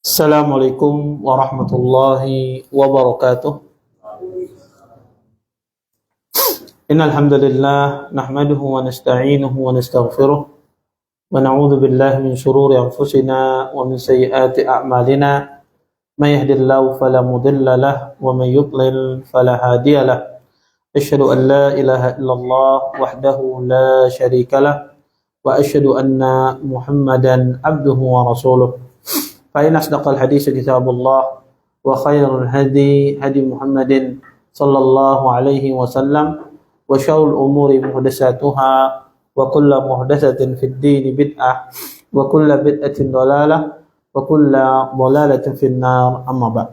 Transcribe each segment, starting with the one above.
Assalamualaikum warahmatullahi wabarakatuh. Innal hamdalillah nahmaduhu wa nasta'inuhu wa nastaghfiruh wa na'udzu billahi min shururi anfusina wa min sayyiati a'malina. May yahdihillahu fala mudilla lahu wa may yudlil fala hadiya lahu. Asyhadu an la ilaha illallah wahdahu la syarika lahu wa asyhadu anna Muhammadan abduhu wa rasuluh. Fa inna asdaqal hadits kitabullah wa khairul hadi hadi Muhammadin sallallahu alaihi wasallam wa syarrul umuri muhdatsatuha wa kullu muhdatsatin fid din bid'ah wa kullu bid'atin dhalalah wa kullu dhalalatin finnar, amma ba'd.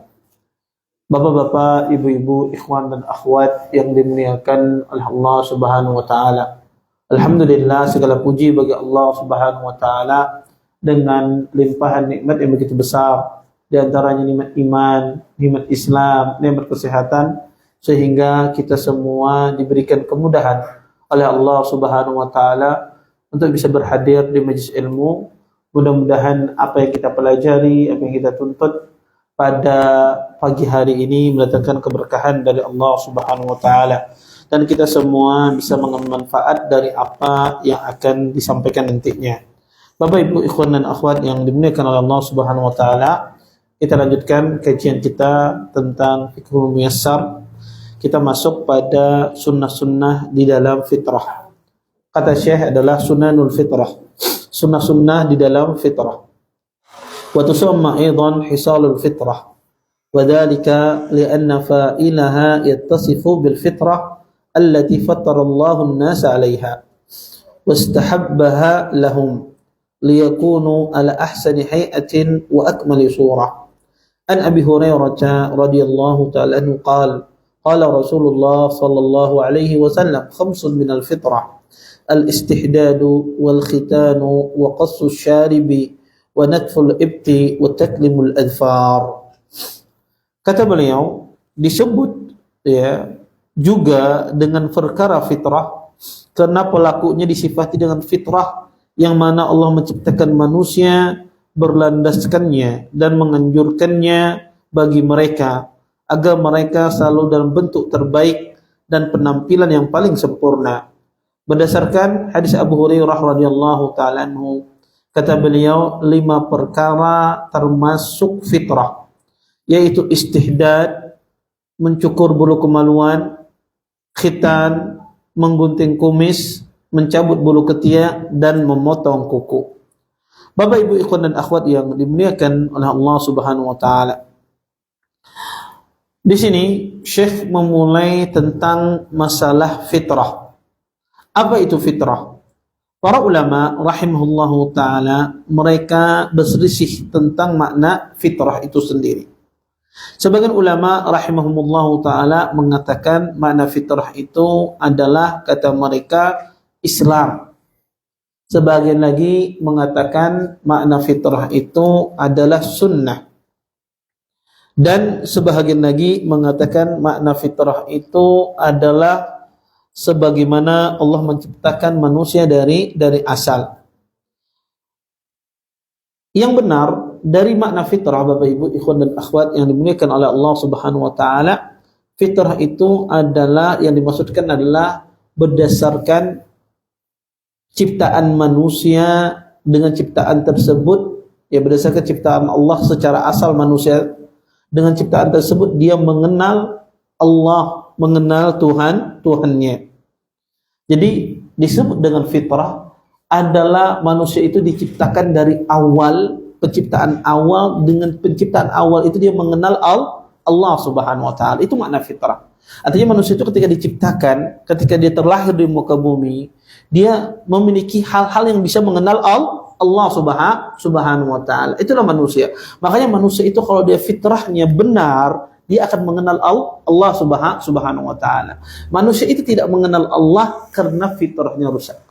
Bapak-bapak, ibu-ibu, ikhwan dan akhwat yang dimuliakan oleh Allah Subhanahu wa taala. Alhamdulillah, segala puji bagi Allah Subhanahu wa taala dengan limpahan nikmat yang begitu besar, di antaranya nikmat iman, nikmat Islam, nikmat kesehatan, sehingga kita semua diberikan kemudahan oleh Allah Subhanahu wa taala untuk bisa berhadir di majelis ilmu. Mudah-mudahan apa yang kita pelajari, apa yang kita tuntut pada pagi hari ini mendatangkan keberkahan dari Allah Subhanahu wa taala, dan kita semua bisa mengambil manfaat dari apa yang akan disampaikan nantinya. Bapak, Ibu, ikhwan dan akhwat yang dimuliakan oleh Allah Subhanahu wa taala, kita lanjutkan kajian kita tentang fiqhul muyassar. Kita masuk pada sunnah-sunnah di dalam fitrah. Kata Syekh adalah sunanul fitrah, sunnah-sunnah di dalam fitrah. Wa tusamma aidan hisalul fitrah, wa dhalika li'anna fa'ilaha yattasifu bil fitrah allati fattara Allahu an-nasa 'alayha wastahabbaha lahum liyakunu ala ahsani hay'atin wa akmali surah. An Abi Hurairah radhiyallahu ta'ala anhu qala Rasulullah sallallahu alaihi wasallam khamsun minal fitrah al-istihdadu wal khitanu wa qassu syaribi wa natful ibti wa taklimul adfar. Kata beliau, disebut ya juga dengan perkara fitrah karena pelakunya disifati dengan fitrah yang mana Allah menciptakan manusia berlandaskannya dan menganjurkannya bagi mereka agar mereka selalu dalam bentuk terbaik dan penampilan yang paling sempurna. Berdasarkan hadis Abu Hurairah radhiyallahu ta'ala anhu, kata beliau, 5 perkara termasuk fitrah, yaitu istihdad, mencukur bulu kemaluan, khitan, menggunting kumis, mencabut bulu ketiak, dan memotong kuku. Bapak, Ibu, ikhwan dan akhwat yang dimuliakan oleh Allah Subhanahu wa taala. Di sini Syekh memulai tentang masalah fitrah. Apa itu fitrah? Para ulama rahimahullahu taala mereka berselisih tentang makna fitrah itu sendiri. Sebagian ulama rahimahumullahu taala mengatakan makna fitrah itu adalah, kata mereka, Islam. Sebagian lagi mengatakan makna fitrah itu adalah sunnah. Dan sebagian lagi mengatakan makna fitrah itu adalah sebagaimana Allah menciptakan manusia dari asal. Yang benar dari makna fitrah, Bapak Ibu, ikhwan dan akhwat yang dimuliakan oleh Allah Subhanahu wa taala, fitrah itu adalah, yang dimaksudkan adalah berdasarkan ciptaan manusia dengan ciptaan tersebut, ya berdasarkan ciptaan Allah secara asal manusia dengan ciptaan tersebut dia mengenal Allah, mengenal Tuhannya. Jadi disebut dengan fitrah adalah manusia itu diciptakan dari awal, penciptaan awal. Dengan penciptaan awal itu dia mengenal Allah Subhanahu wa taala. Itu makna fitrah. Artinya manusia itu ketika diciptakan, ketika dia terlahir di muka bumi, dia memiliki hal-hal yang bisa mengenal Allah Subhanahu wa taala. Itulah manusia. Makanya manusia itu kalau dia fitrahnya benar, dia akan mengenal Allah Subhanahu wa taala. Manusia itu tidak mengenal Allah karena fitrahnya rusak.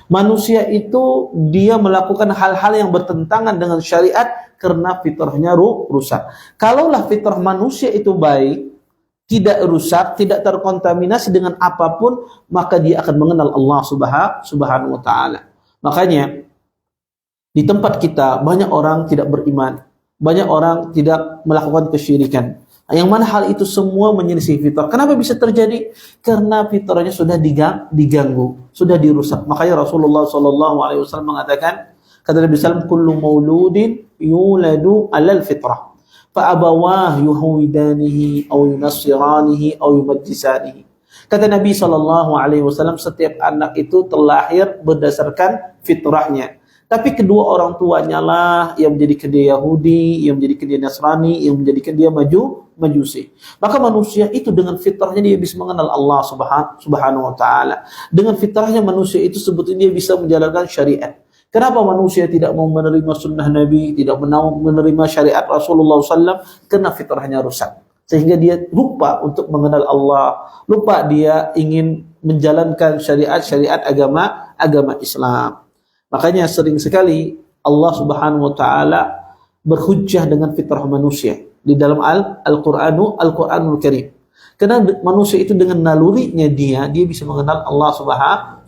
Manusia itu dia melakukan hal-hal yang bertentangan dengan syariat karena fitrahnya rusak. Kalaulah fitrah manusia itu baik, tidak rusak, tidak terkontaminasi dengan apapun, maka dia akan mengenal Allah Subhanahu wa taala. Makanya Di tempat kita banyak orang tidak beriman, banyak orang tidak melakukan kesyirikan. Yang mana hal itu semua menyelisih fitrah. Kenapa bisa terjadi? Karena fitrahnya sudah diganggu, sudah dirusak. Makanya Rasulullah SAW mengatakan, kata Nabi SAW, kullu mauludin yuladu alal fitrah, fa abawah yuhawidanihi, au yunassiranihi, au yumajjisanihi. Kata Nabi SAW, setiap anak itu terlahir berdasarkan fitrahnya. Tapi kedua orang tuanya lah yang menjadikan dia Yahudi, yang menjadikan dia Nasrani, yang menjadikan dia Majusi. Maka manusia itu dengan fitrahnya dia bisa mengenal Allah Subhanahu wa taala. Dengan fitrahnya manusia itu sebetulnya dia bisa menjalankan syariat. Kenapa manusia tidak mau menerima sunnah Nabi, tidak mau menerima syariat Rasulullah SAW? Karena fitrahnya rusak. Sehingga dia lupa untuk mengenal Allah, lupa dia ingin menjalankan syariat agama Islam. Makanya sering sekali Allah Subhanahu wa taala berhujjah dengan fitrah manusia di dalam Al-Qur'anul Karim. Karena manusia itu dengan nalurinya dia bisa mengenal Allah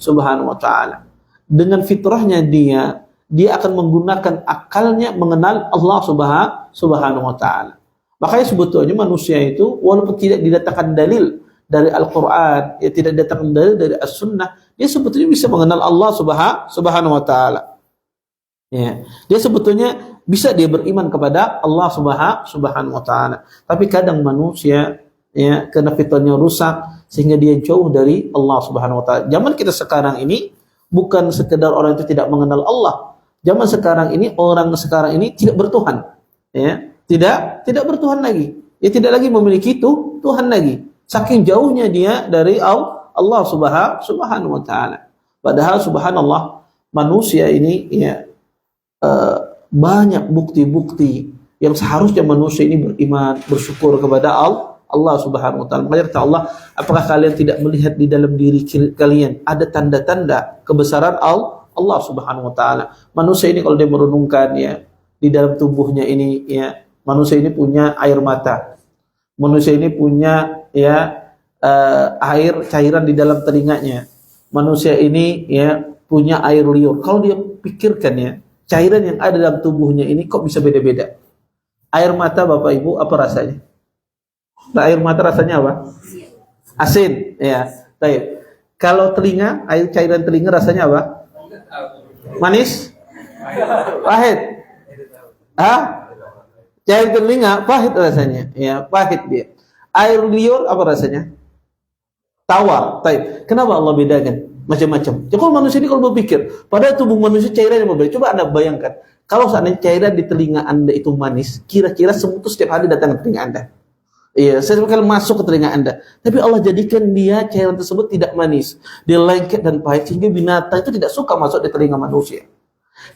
Subhanahu wa taala. Dengan fitrahnya dia akan menggunakan akalnya mengenal Allah Subhanahu wa taala. Makanya sebetulnya manusia itu walaupun tidak didatangkan dalil dari Al-Quran, ya tidak datangkan dalil dari As-Sunnah, dia sebetulnya bisa mengenal Allah Subhanahu wa taala. Ya, dia sebetulnya bisa dia beriman kepada Allah Subhanahu wa taala. Tapi kadang manusia ya karena fitrahnya rusak sehingga dia jauh dari Allah Subhanahu wa taala. Zaman kita sekarang ini bukan sekedar orang itu tidak mengenal Allah. Zaman sekarang ini orang sekarang ini tidak bertuhan. Ya, tidak bertuhan lagi. Ya tidak lagi memiliki Tuhan lagi. Saking jauhnya dia dari Allah Subhanahu wa taala. Padahal subhanallah manusia ini ya banyak bukti-bukti yang seharusnya manusia ini beriman, bersyukur kepada Allah Subhanahu wa taala. Makanya kata Allah, apakah kalian tidak melihat di dalam diri kalian ada tanda-tanda kebesaran Allah Subhanahu wa taala. Manusia ini kalau dia merenungkan ya di dalam tubuhnya ini ya, manusia ini punya air mata. Manusia ini punya ya air cairan di dalam telinganya. Manusia ini ya punya air liur. Kalau dia pikirkan ya, cairan yang ada dalam tubuhnya ini kok bisa beda-beda. Air mata Bapak Ibu apa rasanya? Nah, air mata rasanya apa? Asin, ya. Baik. Kalau telinga, air cairan telinga rasanya apa? Manis? Pahit? Hah? Cairan telinga pahit rasanya, ya pahit dia. Air liur apa rasanya? Tawar. Baik. Kenapa Allah bedakan? Macam-macam. Jadi kalau manusia ini kalau berpikir, pada tubuh manusia cairan yang berbeda. Coba Anda bayangkan, kalau seandainya cairan di telinga Anda itu manis, kira-kira semut itu setiap hari datang ke telinga Anda. Iya, setiap kali masuk ke telinga Anda. Tapi Allah jadikan dia cairan tersebut tidak manis, dia lengket dan pahit sehingga binatang itu tidak suka masuk di telinga manusia.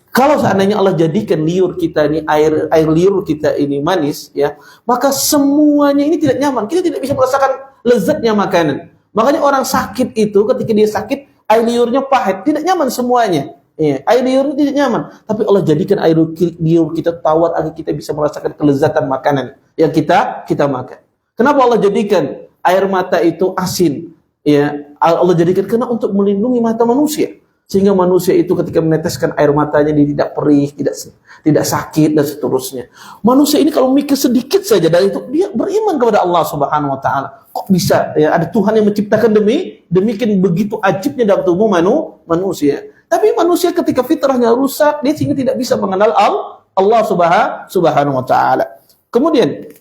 Kalau seandainya Allah jadikan liur kita ini air liur kita ini manis ya, maka semuanya ini tidak nyaman. Kita tidak bisa merasakan lezatnya makanan. Makanya orang sakit itu ketika dia sakit air liurnya pahit, tidak nyaman semuanya. Ya, air liurnya tidak nyaman. Tapi Allah jadikan air liur kita tawar agar kita bisa merasakan kelezatan makanan yang kita makan. Kenapa Allah jadikan air mata itu asin? Ya, Allah jadikan karena untuk melindungi mata manusia. Sehingga manusia itu ketika meneteskan air matanya dia tidak perih, tidak sakit dan seterusnya. Manusia ini kalau mikir sedikit saja dari itu dia beriman kepada Allah Subhanahu wa taala. Kok bisa ya ada Tuhan yang menciptakan demikian begitu ajibnya dalam tubuh manusia. Tapi manusia ketika fitrahnya rusak dia sehingga tidak bisa mengenal Allah Subhanahu wa taala. Kemudian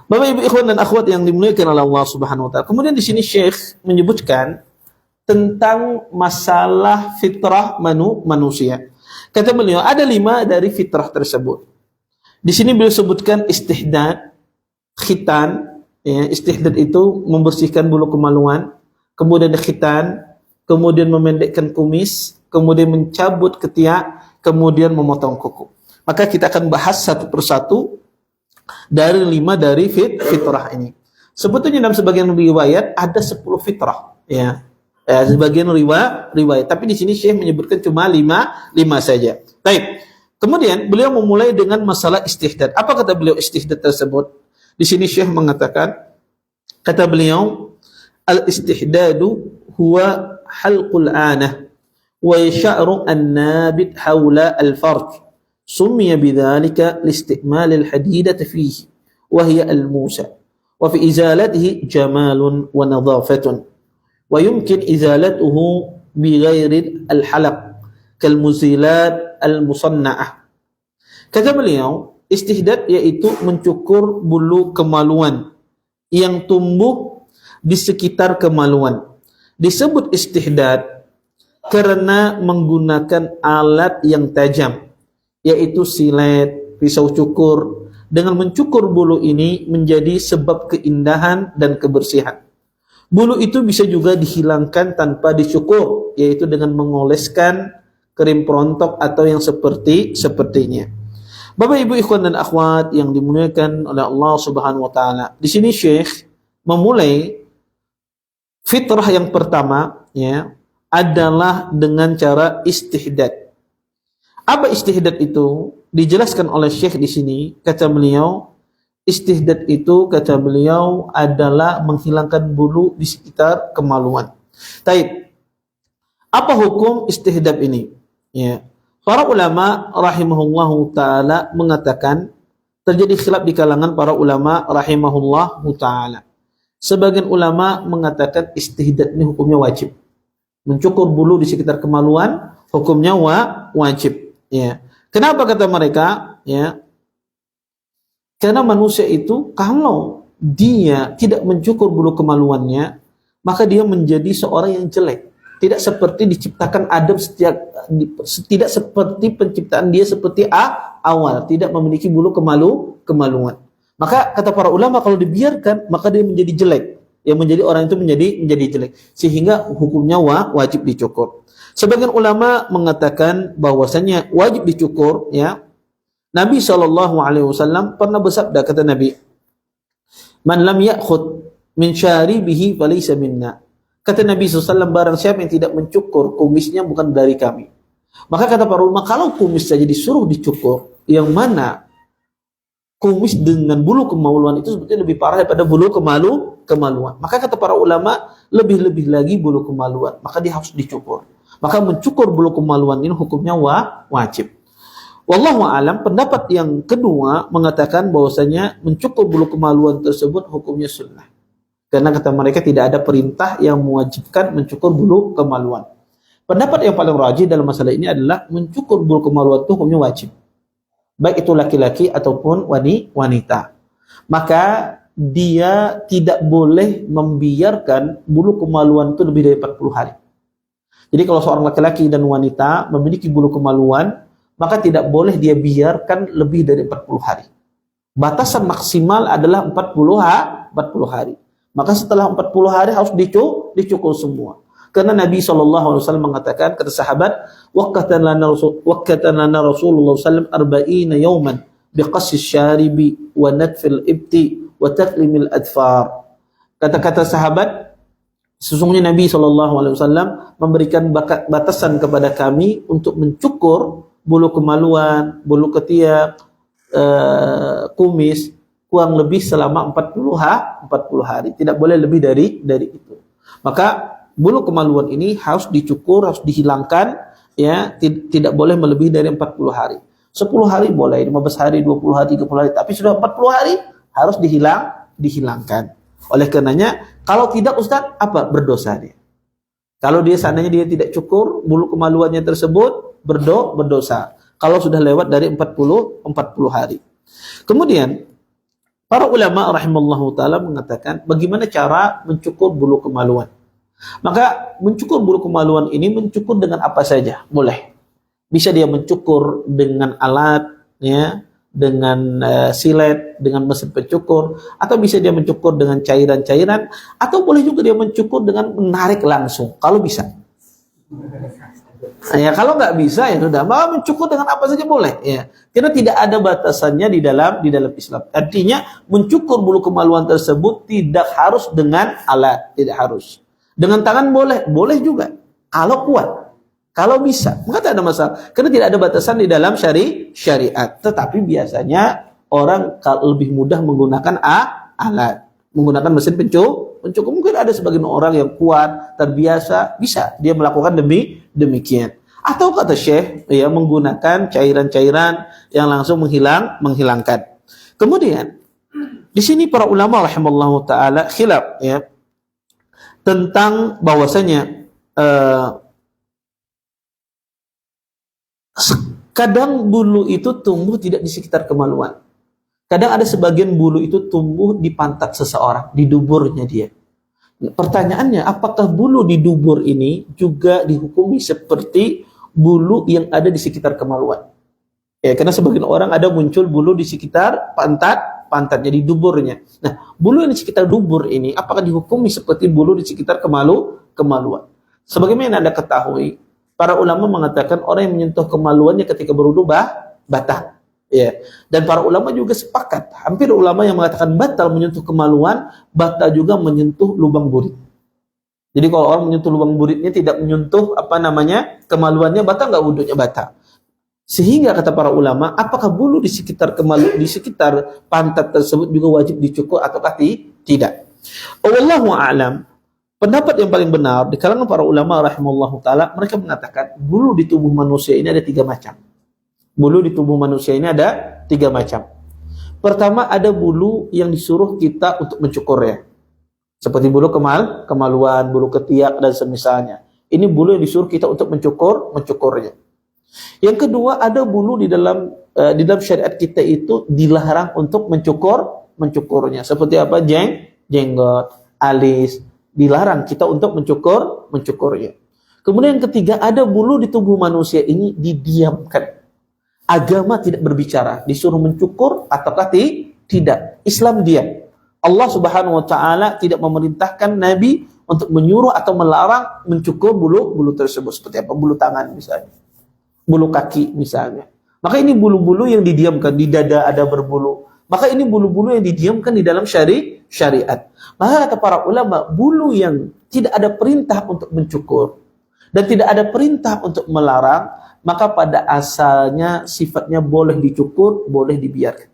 Bapak Ibu ikhwan dan akhwat yang dimuliakan oleh Allah Subhanahu wa taala. Kemudian di sini Syekh menyebutkan tentang masalah fitrah manusia. Kata beliau, ada 5 dari fitrah tersebut. Di sini beliau sebutkan istihdad, khitan, ya, istihdad itu membersihkan bulu kemaluan, kemudian khitan, kemudian memendekkan kumis, kemudian mencabut ketiak, kemudian memotong kuku. Maka kita akan bahas satu persatu dari 5 dari fitrah ini. Sebetulnya dalam sebagian riwayat ada 10 fitrah, ya. Sebagian riwayat, tapi di sini Syekh menyebutkan cuma 5 saja. Baik. Kemudian beliau memulai dengan masalah istihdad. Apa kata beliau istihdad tersebut? Di sini Syekh mengatakan, kata beliau, al-istihdadu huwa halqul anah wa sya'ru an-nabit hawla al-farj summiya bidzalika liisti'mal al-hadidati fihi wa hiya al-musa wa fi izalatihi jamalun wa nadhafatun wa yumkin izalatuhu bighairi al-halaq kal muzilat al-musanna'ah. Kata beliau, istihdad yaitu mencukur bulu kemaluan yang tumbuh di sekitar kemaluan. Disebut istihdad karena menggunakan alat yang tajam, yaitu silet, pisau cukur. Dengan mencukur bulu ini menjadi sebab keindahan dan kebersihan. Bulu itu bisa juga dihilangkan tanpa dicukur, yaitu dengan mengoleskan krim perontok atau yang sepertinya. Bapak Ibu ikhwan dan akhwat yang dimuliakan oleh Allah Subhanahu wa taala. Di sini Syekh memulai fitrah yang pertama ya adalah dengan cara istihdad. Apa istihdad itu? Dijelaskan oleh Syekh di sini, kata beliau, istihdad itu kata beliau adalah menghilangkan bulu di sekitar kemaluan. Taib. Apa hukum istihdad ini? Ya. Para ulama rahimahullahu taala mengatakan terjadi khilaf di kalangan para ulama rahimahullahu taala. Sebagian ulama mengatakan istihdad ini hukumnya wajib. Mencukur bulu di sekitar kemaluan hukumnya wajib, ya. Kenapa kata mereka? Ya. Karena manusia itu kalau dia tidak mencukur bulu kemaluannya, maka dia menjadi seorang yang jelek. Tidak seperti diciptakan Adam tidak seperti penciptaan dia seperti awal, tidak memiliki bulu kemaluan. Maka kata para ulama kalau dibiarkan maka dia menjadi jelek. Yang menjadi orang itu menjadi jelek. Sehingga hukumnya wajib dicukur. Sebagian ulama mengatakan bahwasanya wajib dicukur ya. Nabi SAW pernah bersabda, kata Nabi, "Man lam ya'khud min syaribihi falaysa minna." Kata Nabi SAW, barang siapa yang tidak mencukur kumisnya bukan dari kami. Maka kata para ulama, kalau kumis saja disuruh dicukur, yang mana kumis dengan bulu kemaluan itu sebetulnya lebih parah daripada bulu kemaluan. Maka kata para ulama, lebih-lebih lagi bulu kemaluan, maka dia harus dicukur. Maka mencukur bulu kemaluan ini hukumnya wajib. Wallahu a'lam, pendapat yang kedua mengatakan bahwasanya mencukur bulu kemaluan tersebut hukumnya sunnah. Karena kata mereka tidak ada perintah yang mewajibkan mencukur bulu kemaluan. Pendapat yang paling rajih dalam masalah ini adalah mencukur bulu kemaluan itu hukumnya wajib. Baik itu laki-laki ataupun wanita. Maka dia tidak boleh membiarkan bulu kemaluan itu lebih dari 40 hari. Jadi kalau seorang laki-laki dan wanita memiliki bulu kemaluan, maka tidak boleh dia biarkan lebih dari 40 hari. Batasan maksimal adalah 40 hari. Maka setelah 40 hari harus dicukur semua. Karena Nabi SAW mengatakan, kata sahabat, waqatan lana Rasulullah SAW arba'ina yawman biqassi syaribi wa natfil ibti wa taklimil adfar. Kata-kata sahabat, sesungguhnya Nabi SAW memberikan batasan kepada kami untuk mencukur bulu kemaluan, bulu ketiak, kumis, kurang lebih selama 40 hari. Tidak boleh lebih dari itu. Maka bulu kemaluan ini harus dicukur, harus dihilangkan, ya, tidak boleh melebihi dari 40 hari. 10 hari boleh, 15 hari, 20 hari, 30 hari, tapi sudah 40 hari harus dihilangkan. Oleh karenanya, kalau tidak Ustaz, apa? Berdosa dia. Kalau dia seandainya dia tidak cukur bulu kemaluannya tersebut, berdosa. Kalau sudah lewat dari 40 hari. Kemudian para ulama rahimallahu taala mengatakan bagaimana cara mencukur bulu kemaluan. Maka mencukur bulu kemaluan ini mencukur dengan apa saja boleh. Bisa dia mencukur dengan alat, ya, dengan silet, dengan mesin pencukur, atau bisa dia mencukur dengan cairan-cairan, atau boleh juga dia mencukur dengan menarik langsung. Kalau bisa. Ya, kalau nggak bisa ya sudah, maka mencukur dengan apa saja boleh, ya. Karena tidak ada batasannya di dalam Islam. Artinya mencukur bulu kemaluan tersebut tidak harus dengan alat, tidak harus. Dengan tangan boleh juga. Kalau kuat, kalau bisa, maka tidak ada masalah. Karena tidak ada batasan di dalam syariat. Tetapi biasanya orang lebih mudah menggunakan alat, menggunakan mesin mencukur. Mungkin ada sebagian orang yang kuat, terbiasa, bisa dia melakukan demikian. Atau kata Syekh, ya, menggunakan cairan-cairan yang langsung menghilangkan. Kemudian di sini para ulama rahimallahu taala khilaf, ya, tentang bahwasanya kadang bulu itu tumbuh tidak di sekitar kemaluan. Kadang ada sebagian bulu itu tumbuh di pantat seseorang, di duburnya dia. Pertanyaannya, apakah bulu di dubur ini juga dihukumi seperti bulu yang ada di sekitar kemaluan? Ya, karena sebagian orang ada muncul bulu di sekitar pantatnya, di duburnya. Nah, bulu yang di sekitar dubur ini, apakah dihukumi seperti bulu di sekitar kemaluan? Sebagaimana Anda ketahui, para ulama mengatakan orang yang menyentuh kemaluannya ketika berwudu batal. Ya. Dan para ulama juga sepakat, hampir ulama yang mengatakan batal menyentuh kemaluan, batal juga menyentuh lubang burit. Jadi kalau orang menyentuh lubang buritnya tidak menyentuh kemaluannya, batal nggak wudunya? Batal. Sehingga kata para ulama, apakah bulu di sekitar di sekitar pantat tersebut juga wajib dicukur ataukah tidak? Wallahu a'lam. Pendapat yang paling benar di kalangan para ulama rahimallahu taala, mereka mengatakan bulu di tubuh manusia ini ada 3 macam. Bulu di tubuh manusia ini ada 3 macam. Pertama, ada bulu yang disuruh kita untuk mencukurnya. Seperti bulu kemaluan, bulu ketiak dan semisalnya. Ini bulu yang disuruh kita untuk mencukurnya. Yang kedua, ada bulu di dalam syariat kita itu dilarang untuk mencukurnya. Seperti apa? Jenggot, alis, dilarang kita untuk mencukurnya. Kemudian yang ketiga, ada bulu di tubuh manusia ini didiamkan. Agama tidak berbicara, disuruh mencukur ataukah tidak. Islam diam. Allah Subhanahu wa taala tidak memerintahkan Nabi untuk menyuruh atau melarang mencukur bulu tersebut. Seperti apa? Bulu tangan misalnya. Bulu kaki misalnya. Maka ini bulu-bulu yang didiamkan, di dada ada berbulu. Maka ini bulu-bulu yang didiamkan di dalam syariat. Maka kata para ulama, bulu yang tidak ada perintah untuk mencukur dan tidak ada perintah untuk melarang, maka pada asalnya sifatnya boleh dicukur, boleh dibiarkan.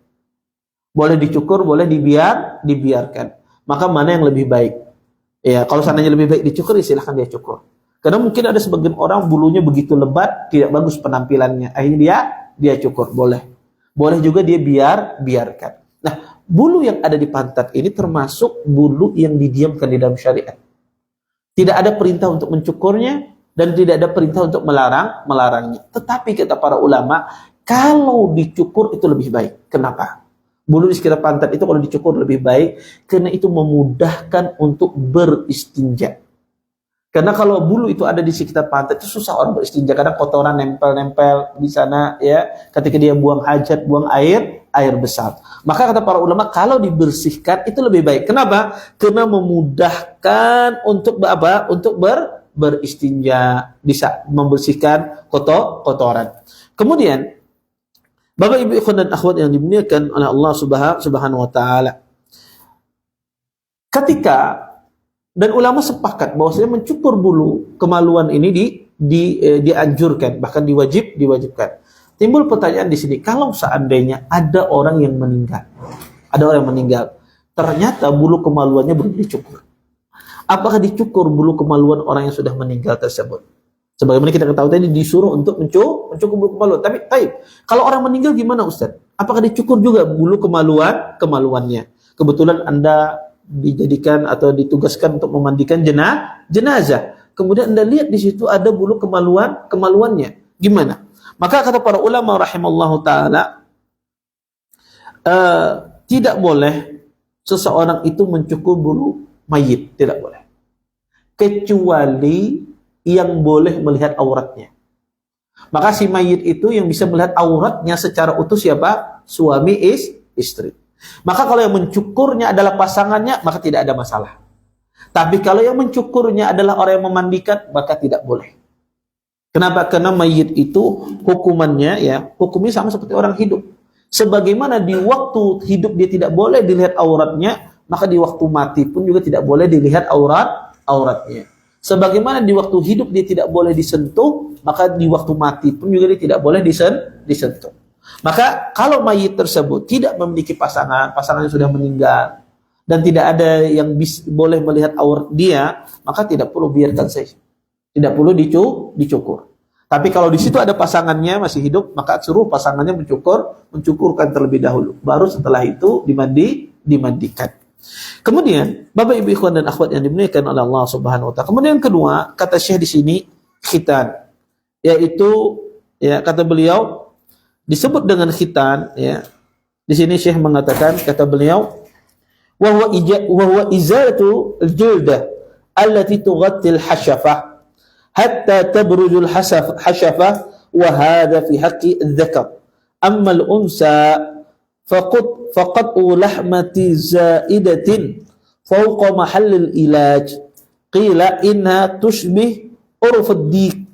Boleh dicukur, boleh dibiarkan. Maka mana yang lebih baik? Ya, kalau seandainya lebih baik dicukur, ya silahkan dia cukur. Karena mungkin ada sebagian orang bulunya begitu lebat, tidak bagus penampilannya. Akhirnya dia cukur, boleh. Boleh juga dia biarkan. Nah, bulu yang ada di pantat ini termasuk bulu yang didiamkan di dalam syariat. Tidak ada perintah untuk mencukurnya dan tidak ada perintah untuk melarangnya. Tetapi kata para ulama, kalau dicukur itu lebih baik. Kenapa? Bulu di sekitar pantat itu kalau dicukur lebih baik karena itu memudahkan untuk beristinja. Karena kalau bulu itu ada di sekitar pantat itu susah orang beristinja, karena kotoran nempel-nempel di sana, ya. Ketika dia buang hajat, buang air besar. Maka kata para ulama kalau dibersihkan itu lebih baik. Kenapa? Karena memudahkan untuk apa? Untuk beristinja, bisa membersihkan kotoran. Kemudian Bapak Ibu ikhwan dan akhwat yang dimuliakan oleh Allah Subhanahu wa taala. Ketika dan ulama sepakat bahwasanya mencukur bulu kemaluan ini dianjurkan, bahkan diwajibkan. Timbul pertanyaan di sini, kalau seandainya ada orang yang meninggal, ternyata bulu kemaluannya belum dicukur. Apakah dicukur bulu kemaluan orang yang sudah meninggal tersebut? Sebagaimana kita ketahui tadi disuruh untuk mencukur bulu kemaluan. Tapi kalau orang meninggal gimana Ustaz? Apakah dicukur juga bulu kemaluannya? Kebetulan Anda dijadikan atau ditugaskan untuk memandikan jenazah. Kemudian Anda lihat di situ ada bulu kemaluannya. Gimana? Maka kata para ulama rahimallahu taala, tidak boleh seseorang itu mencukur bulu mayit, tidak boleh. Kecuali yang boleh melihat auratnya. Maka si mayit itu yang bisa melihat auratnya secara utuh siapa? Suami istri. Maka kalau yang mencukurnya adalah pasangannya, maka tidak ada masalah. Tapi kalau yang mencukurnya adalah orang yang memandikan, maka tidak boleh. Kenapa? Karena mayit itu hukumnya sama seperti orang hidup. Sebagaimana di waktu hidup dia tidak boleh dilihat auratnya, maka di waktu mati pun juga tidak boleh dilihat auratnya. Sebagaimana di waktu hidup dia tidak boleh disentuh, maka di waktu mati pun juga dia tidak boleh disentuh. Maka kalau mayit tersebut tidak memiliki pasangannya sudah meninggal, dan tidak ada yang boleh melihat aurat dia, maka tidak perlu biarkan saja. Tidak perlu dicukur. Tapi kalau di situ ada pasangannya masih hidup, maka suruh pasangannya mencukurkan terlebih dahulu. Baru setelah itu dimandikan. Kemudian, Bapak Ibu ikhwan dan akhwat yang dimuliakan oleh Allah Subhanahu wa taala. Kemudian kedua, kata Syekh di sini khitan, yaitu ya kata beliau disebut dengan khitan ya. Di sini Syekh mengatakan kata beliau wa huwa izalatu al-juldah allati tughatti al-hashafah hatta tabruju al-hashafah wa hadha fi haqqi al-dhakar. Amma al-unsa faqad lahmati zaidatin fawqa mahall al-ilaj qila inha tushbih urf ad-dik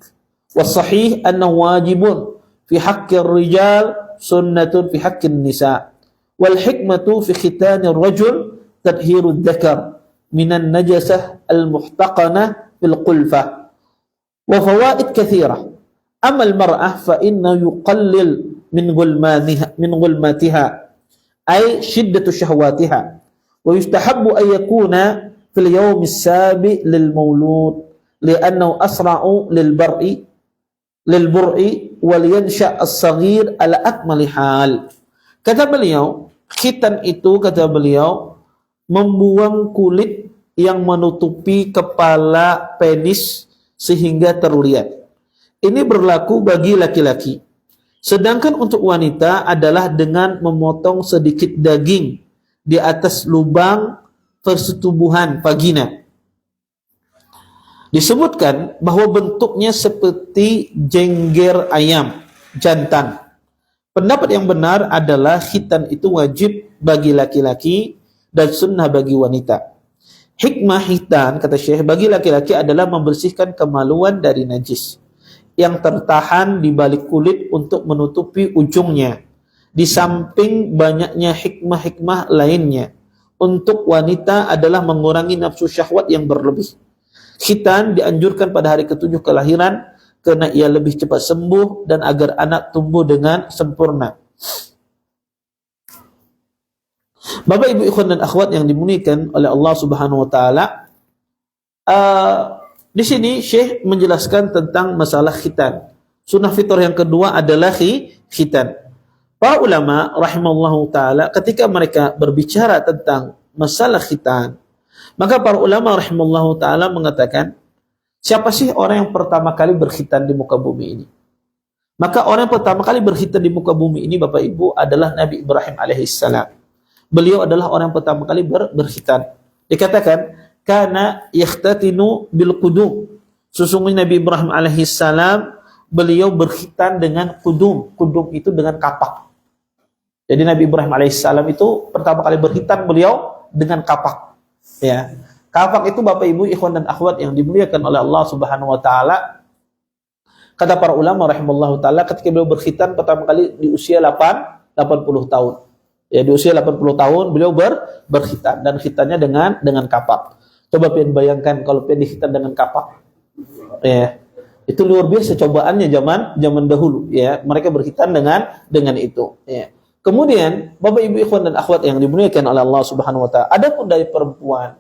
was-sahih annahu wajibun fi haqqi ar-rijal sunnatun fi haqqi an-nisa wal hikmatu fi khitan ar-rajul tadhiru ad-dhakar minan najasah al-muhtaqanah fil qulfah wa fawaid kathirah. Amma al-mar'ah fa inna yuqallil min gulmatiha ay shiddatu shahwatiha wa yustahabbu an yakuna fil yawm as-sabi lil mawlud li'annahu asra'u lil bur'i wal yansha as-saghir ala akmali hal. Kata beliau, khitan itu kata beliau membuang kulit yang menutupi kepala penis sehingga terlihat. Ini berlaku bagi laki-laki. Sedangkan untuk wanita adalah dengan memotong sedikit daging di atas lubang persetubuhan vagina. Disebutkan bahwa bentuknya seperti jengger ayam jantan. Pendapat yang benar adalah khitan itu wajib bagi laki-laki dan sunnah bagi wanita. Hikmah khitan, kata Syekh, bagi laki-laki adalah membersihkan kemaluan dari najis yang tertahan di balik kulit untuk menutupi ujungnya. Di samping banyaknya hikmah-hikmah lainnya, untuk wanita adalah mengurangi nafsu syahwat yang berlebih. Khitan dianjurkan pada hari ketujuh kelahiran karena ia lebih cepat sembuh dan agar anak tumbuh dengan sempurna. Bapak Ibu ikhwan dan akhwat yang dimuliakan oleh Allah Subhanahu wa taala, di sini Syekh menjelaskan tentang masalah khitan. Sunnah fitrah yang kedua adalah khitan. Para ulama rahimallahu taala ketika mereka berbicara tentang masalah khitan, maka para ulama rahimallahu taala mengatakan, siapa sih orang yang pertama kali berkhitan di muka bumi ini? Maka orang yang pertama kali berkhitan di muka bumi ini Bapak Ibu adalah Nabi Ibrahim alaihissalam. Beliau adalah orang yang pertama kali berkhitan. Dikatakan kana yakhtatinu bil qudum. Sesungguhnya Nabi Ibrahim alaihissalam beliau berkhitan dengan qudum. Qudum itu dengan kapak. Jadi Nabi Ibrahim alaihissalam itu pertama kali berkhitan beliau dengan kapak. Ya. Kapak itu Bapak Ibu ikhwan dan akhwat yang dimuliakan oleh Allah Subhanahu wa taala. Kata para ulama rahimallahu taala ketika beliau berkhitan pertama kali di usia 80 tahun. Ya, di usia 80 tahun beliau berkhitan dan khitannya dengan kapak. Coba pengen bayangkan kalau pengen dikhitan dengan kapak. Ya. Itu luar biasa cobaannya zaman dahulu ya. Mereka berkhitan dengan itu ya. Kemudian Bapak Ibu ikhwan dan akhwat yang dimuliakan oleh Allah Subhanahu wa taala, adapun dari perempuan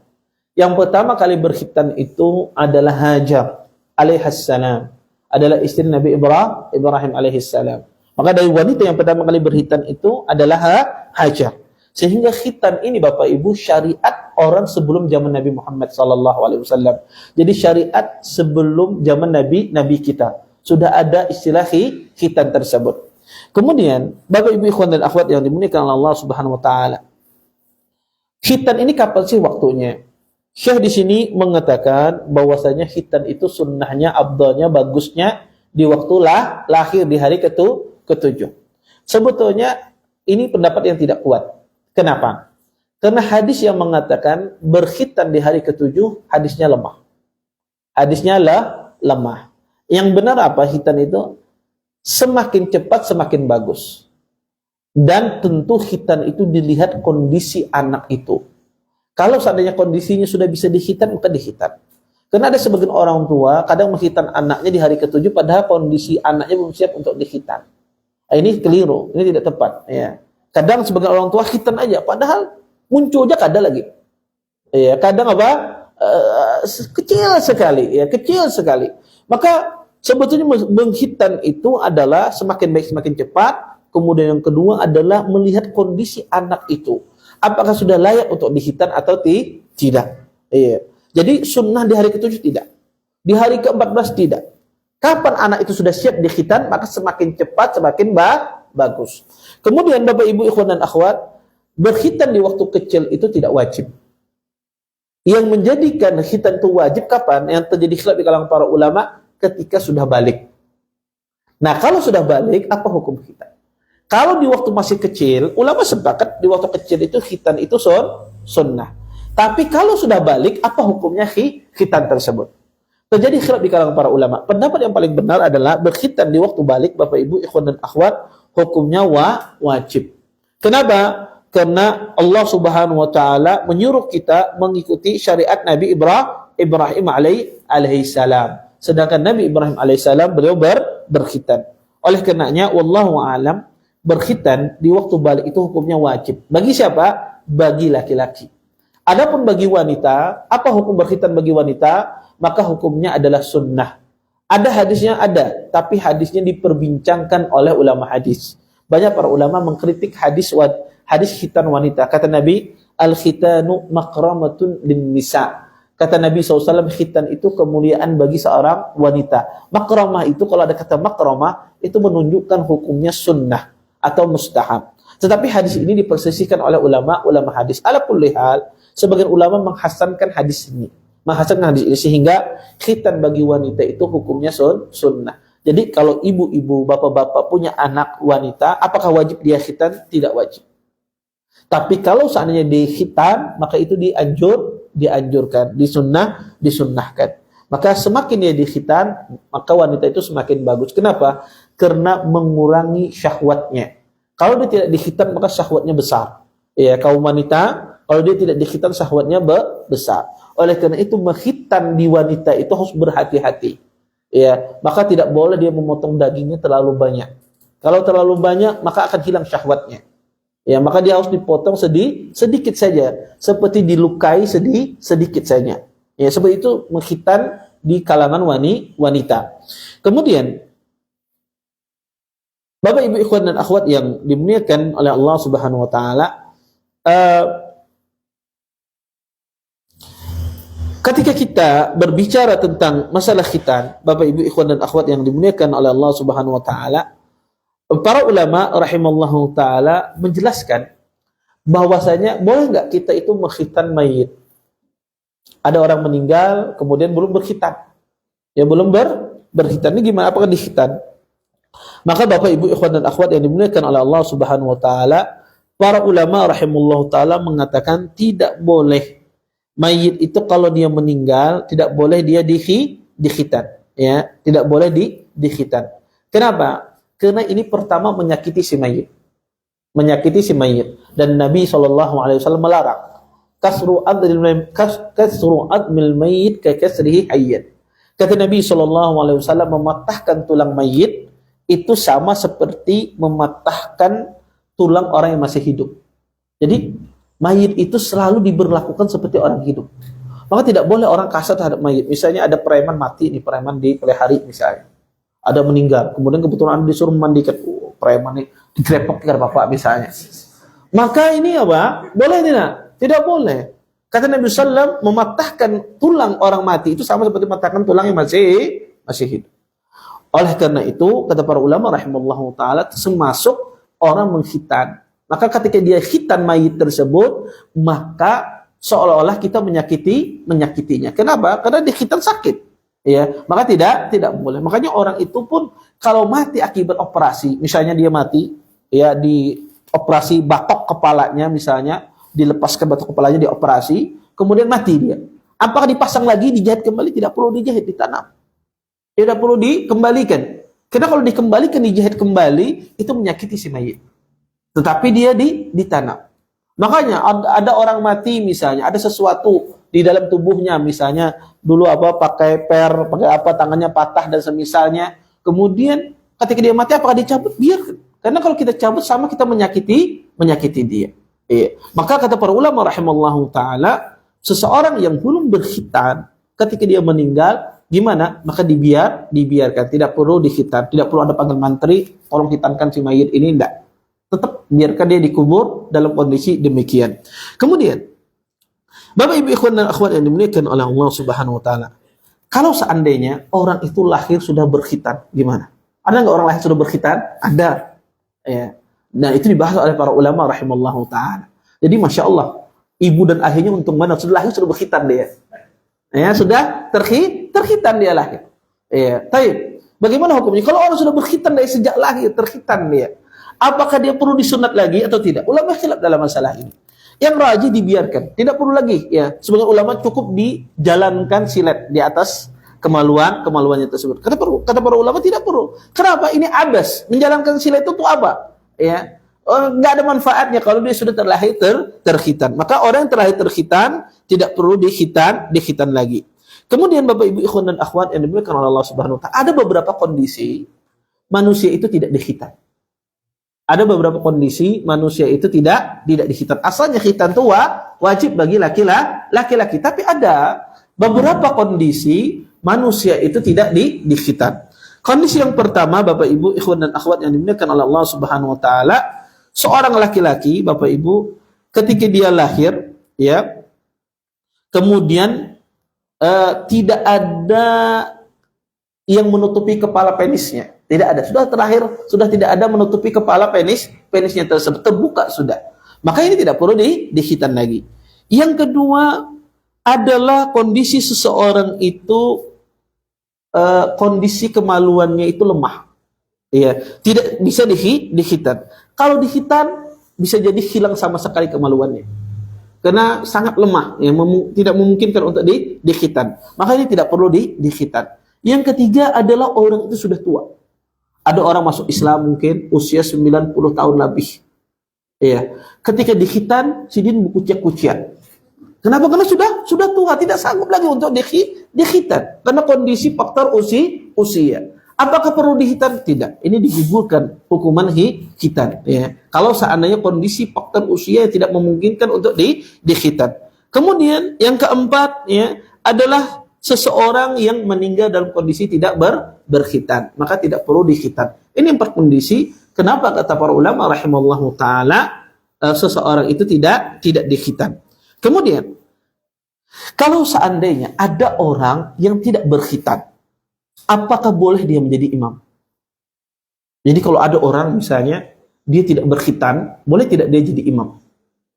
yang pertama kali berkhitan itu adalah Hajar alaihissalam, adalah istri Nabi Ibrahim alaihissalam. Maka dari wanita yang pertama kali berkhitan itu adalah Hajar. Sehingga khitan ini Bapak Ibu syariat orang sebelum zaman Nabi Muhammad sallallahu alaihi wasallam. Jadi syariat sebelum zaman Nabi kita sudah ada istilah khitan tersebut. Kemudian Bapak Ibu ikhwan dan akhwat yang dimuliakan oleh Allah Subhanahu wa taala, khitan ini kapan sih waktunya? Syekh di sini mengatakan bahwasanya khitan itu sunnahnya, afdalnya, bagusnya di waktu lahir di hari ketujuh. Sebetulnya ini pendapat yang tidak kuat. Kenapa? Karena hadis yang mengatakan berkhitan di hari ketujuh, hadisnya lemah. Hadisnya lemah. Yang benar apa? Khitan itu semakin cepat semakin bagus. Dan tentu khitan itu dilihat kondisi anak itu. Kalau seandainya kondisinya sudah bisa dikhitan, maka dikhitan. Karena ada sebagian orang tua kadang mengkhitan anaknya di hari ketujuh padahal kondisi anaknya belum siap untuk dikhitan. Ini keliru, ini tidak tepat. Ya. Kadang sebagian orang tua khitan aja, padahal muncul aja kada lagi. Ya, kadang apa? Kecil sekali, ya, kecil sekali. Maka sebetulnya menghitan itu adalah semakin baik semakin cepat. Kemudian yang kedua adalah melihat kondisi anak itu. Apakah sudah layak untuk dihitan atau tidak. Iya. Jadi sunnah di hari ke-7 tidak. Di hari ke-14 tidak. Kapan anak itu sudah siap dikhitan, maka semakin cepat semakin bagus. Kemudian Bapak Ibu ikhwan dan akhwat, berkhitan di waktu kecil itu tidak wajib. Yang menjadikan khitan itu wajib kapan? Yang terjadi khilaf di kalangan para ulama ketika sudah balik. Nah, kalau sudah balik, apa hukum khitan? Kalau di waktu masih kecil, ulama sepakat di waktu kecil itu khitan itu sunnah. Tapi kalau sudah balik, apa hukumnya khitan tersebut? Terjadi khilaf di kalangan para ulama. Pendapat yang paling benar adalah berkhitan di waktu balik, Bapak Ibu ikhwan dan akhwat, hukumnya wajib. Kenapa? Karena Allah Subhanahu wa taala menyuruh kita mengikuti syariat Nabi Ibrahim alaihi salam. Sedangkan Nabi Ibrahim alaihi salam beliau berkhitan. Oleh karenanya wallahu alam, berkhitan di waktu balik itu hukumnya wajib. Bagi siapa? Bagi laki-laki. Adapun bagi wanita, apa hukum berkhitan bagi wanita? Maka hukumnya adalah sunnah. Ada hadisnya, ada, tapi hadisnya diperbincangkan oleh ulama hadis. Banyak para ulama mengkritik hadis khitan wanita. Kata Nabi, al-khitanu makramatun lin nisa. Kata Nabi SAW, khitan itu kemuliaan bagi seorang wanita. Makramah itu, kalau ada kata makramah, itu menunjukkan hukumnya sunnah atau mustahab. Tetapi hadis ini dipersisikan oleh ulama hadis. Ala kulli hal, sebagian ulama menghasankan hadis ini. Sehingga khitan bagi wanita itu hukumnya sunnah. Jadi kalau ibu-ibu, bapak-bapak punya anak wanita, apakah wajib dia khitan? Tidak wajib. Tapi kalau seandainya dikhitan, maka itu dianjurkan, disunnahkan. Maka semakin dia dikhitan, maka wanita itu semakin bagus. Kenapa? Karena mengurangi syahwatnya. Kalau dia tidak dikhitan, maka syahwatnya besar. Ya, kaum wanita, kalau dia tidak dikhitan, syahwatnya besar. Oleh karena itu, menghitan di wanita itu harus berhati-hati. Ya, maka tidak boleh dia memotong dagingnya terlalu banyak. Kalau terlalu banyak, maka akan hilang syahwatnya. Ya, maka dia harus dipotong sedikit saja, seperti dilukai sedikit saja. Ya, seperti itu menghitan di kalangan wanita. Kemudian, Bapak Ibu ikhwan dan akhwat yang dimuliakan oleh Allah Subhanahu wa taala, ketika kita berbicara tentang masalah khitan, Bapak Ibu ikhwan dan akhwat yang dimuliakan oleh Allah Subhanahu wa taala, para ulama rahimallahu taala menjelaskan bahwasanya boleh nggak kita itu mengkhitan mayit. Ada orang meninggal kemudian belum berkhitan. Ya, belum berkhitan. Ini gimana, apakah dikhitan? Maka Bapak Ibu ikhwan dan akhwat yang dimuliakan oleh Allah Subhanahu wa taala, para ulama rahimallahu taala mengatakan tidak boleh mayit itu kalau dia meninggal tidak boleh dia dikhitan, ya, tidak boleh dikhitan. Kenapa? Karena ini pertama menyakiti si mayit. Dan Nabi SAW melarang. Kasru admil mayit ka kasrihi hayyan. Kata Nabi SAW, mematahkan tulang mayit itu sama seperti mematahkan tulang orang yang masih hidup. Jadi mayit itu selalu diberlakukan seperti orang hidup. Maka tidak boleh orang kasar terhadap mayit. Misalnya ada preman mati, nih preman dipelihara misalnya. Ada meninggal, kemudian kebetulan disuruh mandikan, preman ini digrepok ke bapak misalnya. Maka ini apa? Boleh tidak? Tidak boleh. Kata Nabi SAW, mematahkan tulang orang mati itu sama seperti mematahkan tulang yang masih hidup. Oleh karena itu, kata para ulama rahimallahu taala, termasuk orang mengkhitan. Maka ketika dia khitan mayit tersebut, maka seolah-olah kita menyakitinya. Kenapa? Karena dia khitan sakit. Ya, maka tidak boleh. Makanya orang itu pun kalau mati akibat operasi, misalnya dia mati ya di operasi batok kepalanya, misalnya dilepaskan batok kepalanya, dioperasi, kemudian mati dia. Apakah dipasang lagi, dijahit kembali? Tidak perlu dijahit, ditanam. Tidak perlu dikembalikan. Karena kalau dikembalikan, dijahit kembali, itu menyakiti si mayit. Tetapi dia ditanam. Makanya ada orang mati misalnya, ada sesuatu di dalam tubuhnya, misalnya dulu pakai tangannya patah dan semisalnya. Kemudian ketika dia mati apakah dicabut? Biarkan. Karena kalau kita cabut sama kita menyakiti dia. Iya. Maka kata para ulama rahimallahu taala, seseorang yang belum berkhitan ketika dia meninggal, gimana? Maka dibiarkan, tidak perlu dikhitan, tidak perlu ada panggil mantri, tolong hitankan si mayit ini, enggak. Tetap biarkan dia dikubur dalam kondisi demikian. Kemudian, Bapak Ibu ikhwan dan akhwat yang dimuliakan oleh Allah Subhanahu wa taala. Kalau seandainya orang itu lahir sudah berkhitan, gimana? Ada nggak orang lahir sudah berkhitan? Ada. Ya. Nah, itu dibahas oleh para ulama rahimallahu taala. Jadi Masya Allah, ibu dan ayahnya untung mana sudah lahir sudah berkhitan dia. Ya, sudah terkhitan dia lahir. Ya, taib. Bagaimana hukumnya? Kalau orang sudah berkhitan dari sejak lahir, terkhitan dia. Apakah dia perlu disunat lagi atau tidak? Ulama khilaf dalam masalah ini. Yang rajih dibiarkan, tidak perlu lagi. Ya, sebagian ulama cukup dijalankan silet di atas kemaluannya tersebut. Kata para ulama tidak perlu. Kenapa? Ini abas. Menjalankan silet itu apa? Ya, nggak ada manfaatnya kalau dia sudah terlahir terkhitan. Maka orang yang terlahir terkhitan tidak perlu dikhitan lagi. Kemudian Bapak Ibu ikhwan dan akhwat yang dimuliakan oleh Allah Subhanahu wa taala, ada beberapa kondisi manusia itu tidak dikhitan. Ada beberapa kondisi manusia itu tidak dikhitan. Asalnya khitan itu wajib bagi laki-laki, tapi ada beberapa kondisi manusia itu tidak dikhitan. Kondisi yang pertama, Bapak Ibu ikhwan dan akhwat yang dimuliakan oleh Allah Subhanahu wa taala, seorang laki-laki, Bapak Ibu, ketika dia lahir, ya, kemudian tidak ada yang menutupi kepala penisnya. Tidak ada. Sudah terakhir, sudah tidak ada menutupi kepala penisnya tersebut. Terbuka sudah. Maka ini tidak perlu dikhitan lagi. Yang kedua adalah kondisi seseorang itu, kondisi kemaluannya itu lemah. Ya, tidak bisa dikhitan. Kalau dikhitan, bisa jadi hilang sama sekali kemaluannya. Karena sangat lemah, ya, tidak memungkinkan untuk dikhitan. Maka ini tidak perlu dikhitan. Yang ketiga adalah orang itu sudah tua. Ada orang masuk Islam mungkin usia 90 tahun lebih. Ya. Ketika dikhitan, sidin berkuciak-kuciak. Kenapa? Karena sudah tua, tidak sanggup lagi untuk dikhitan. Karena kondisi faktor usia. Apakah perlu dikhitan? Tidak. Ini digugurkan hukuman khitan. Ya. Kalau seandainya kondisi faktor usia yang tidak memungkinkan untuk dikhitan. Kemudian yang keempat, ya, adalah seseorang yang meninggal dalam kondisi tidak berkhitan, maka tidak perlu dikhitan. Ini empat kondisi. Kenapa kata para ulama rahimallahu taala seseorang itu tidak dikhitan. Kemudian, kalau seandainya ada orang yang tidak berkhitan, apakah boleh dia menjadi imam? Jadi kalau ada orang misalnya dia tidak berkhitan, boleh tidak dia jadi imam?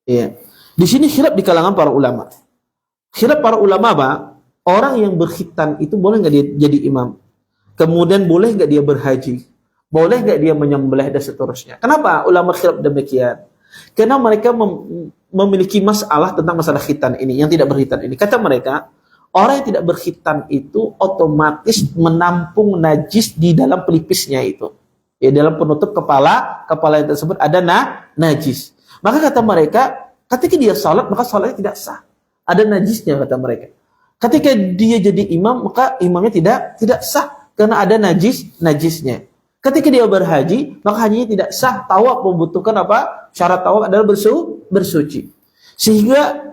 Ya. Di sini khilaf di kalangan para ulama. Khilaf para ulama apa? Orang yang berkhitan itu boleh nggak dia jadi imam? Kemudian boleh nggak dia berhaji? Boleh nggak dia menyembelih dan seterusnya? Kenapa ulama khilaf demikian? Karena mereka memiliki masalah tentang masalah khitan ini, yang tidak berkhitan ini. Kata mereka, orang yang tidak berkhitan itu otomatis menampung najis di dalam pelipisnya itu. Ya, dalam penutup kepala yang tersebut ada najis. Maka kata mereka, ketika dia salat, maka salatnya tidak sah. Ada najisnya kata mereka. Ketika dia jadi imam, maka imamnya tidak sah karena ada najisnya. Ketika dia berhaji, maka hajinya tidak sah. Tawaf membutuhkan apa? Syarat tawaf adalah bersuci. Sehingga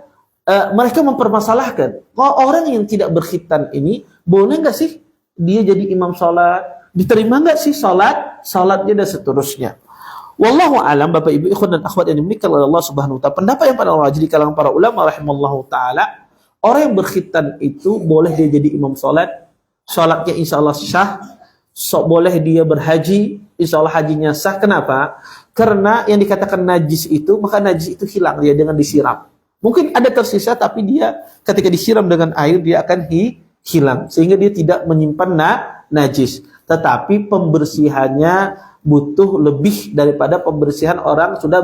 mereka mempermasalahkan, orang yang tidak berkhitan ini boleh nggak sih dia jadi imam salat? Diterima nggak sih salatnya dan seterusnya? Wallahu alam, Bapak Ibu ikhwan dan akhwat yang dimuliakan oleh Allah Subhanahu wa taala. Pendapat yang paling rajih di kalangan para ulama rahimallahu taala, orang yang berkhitan itu boleh dia jadi imam salatnya insya Allah sah. Boleh dia berhaji, insya Allah hajinya sah. Kenapa? Karena yang dikatakan najis itu, maka najis itu hilang dia dengan disiram. Mungkin ada tersisa, tapi dia ketika disiram dengan air dia akan hilang, sehingga dia tidak menyimpan najis. Tetapi pembersihannya butuh lebih daripada pembersihan orang sudah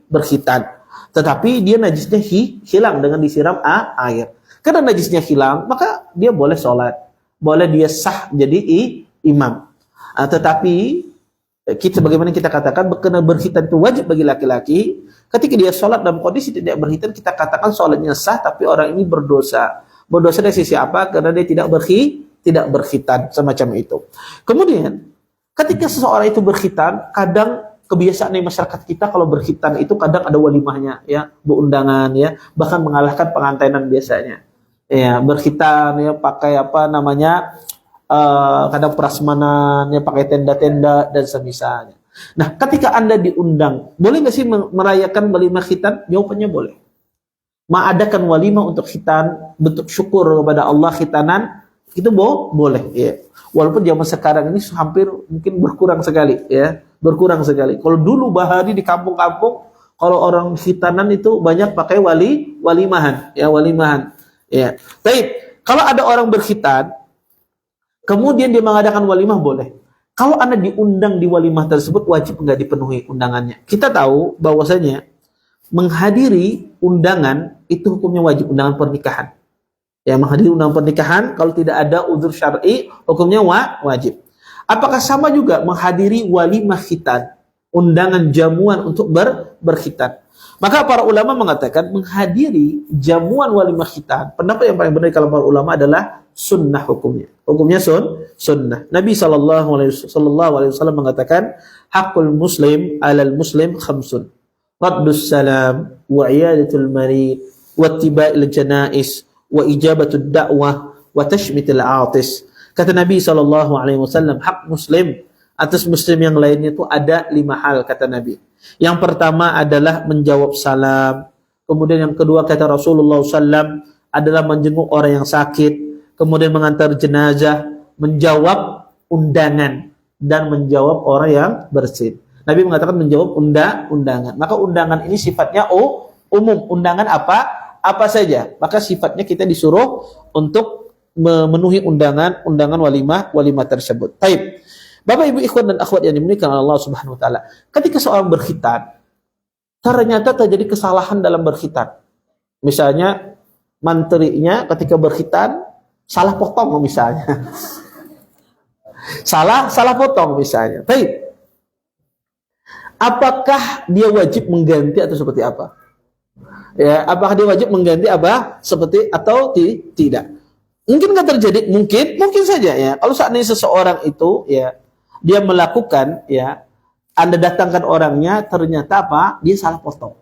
berkhitan. Tetapi dia najisnya hilang dengan disiram air. Karena najisnya hilang, maka dia boleh sholat, boleh dia sah jadi imam. Tetapi bagaimana kita katakan berkhitan itu wajib bagi laki-laki. Ketika dia sholat dalam kondisi tidak berkhitan, kita katakan sholatnya sah, tapi orang ini berdosa. Berdosa dari sisi apa? Karena dia tidak berkhitan, semacam itu. Kemudian ketika seseorang itu berkhitan, kadang kebiasaan di masyarakat kita kalau berkhitan itu kadang ada walimahnya, ya, berundangan, ya, bahkan mengalahkan pengantinan biasanya. Ya, berkhitan, ya, pakai apa namanya, kadang prasmanan, ya, pakai tenda-tenda dan semisalnya. Nah, ketika Anda diundang, boleh nggak sih merayakan walimah khitan? Jawabannya boleh. Mengadakan walimah untuk khitan, bentuk syukur kepada Allah khitanan, itu boleh, ya. Walaupun zaman sekarang ini hampir mungkin berkurang sekali, ya, berkurang sekali. Kalau dulu bahari di kampung-kampung, kalau orang khitanan itu banyak pakai walimahan, ya, walimahan, ya. Baik, kalau ada orang berkhitan, kemudian dia mengadakan walimah, boleh. Kalau Anda diundang di walimah tersebut, wajib nggak dipenuhi undangannya. Kita tahu bahwasanya menghadiri undangan itu hukumnya wajib, undangan pernikahan. Ya, menghadiri undangan pernikahan kalau tidak ada uzur syar'i hukumnya wajib. Apakah sama juga menghadiri walimah khitan, undangan jamuan untuk berkhitan? Maka para ulama mengatakan menghadiri jamuan walimah khitan, pendapat yang paling benar kalau para ulama adalah sunnah hukumnya. Hukumnya sunnah. Nabi SAW mengatakan hakul muslim alal muslim khamsun. Raddus salam, wa iyadatul marid, wa tiba'il janais, wa ijabatud da'wah, wa tashmitil atis. Kata Nabi SAW, hak muslim atas muslim yang lainnya itu ada 5 hal, kata Nabi. Yang pertama adalah menjawab salam. Kemudian yang kedua, kata Rasulullah SAW, adalah menjenguk orang yang sakit. Kemudian mengantar jenazah, menjawab undangan, dan menjawab orang yang bersin. Nabi mengatakan menjawab undangan. Maka undangan ini sifatnya umum. Undangan apa saja. Maka sifatnya kita disuruh untuk memenuhi undangan walimah tersebut. Baik. Bapak Ibu ikhwan dan akhwat yang dimuliakan Allah Subhanahu wa taala. Ketika seorang berkhitan, ternyata terjadi kesalahan dalam berkhitan. Misalnya mantrinya ketika berkhitan salah potong misalnya. salah potong misalnya. Baik. Apakah dia wajib mengganti atau seperti apa? Ya, apakah dia wajib mengganti apa? Seperti atau tidak? Mungkin nggak terjadi, mungkin saja, ya. Kalau seandainya seseorang itu, ya, dia melakukan, ya, Anda datangkan orangnya, ternyata apa? Dia salah potong.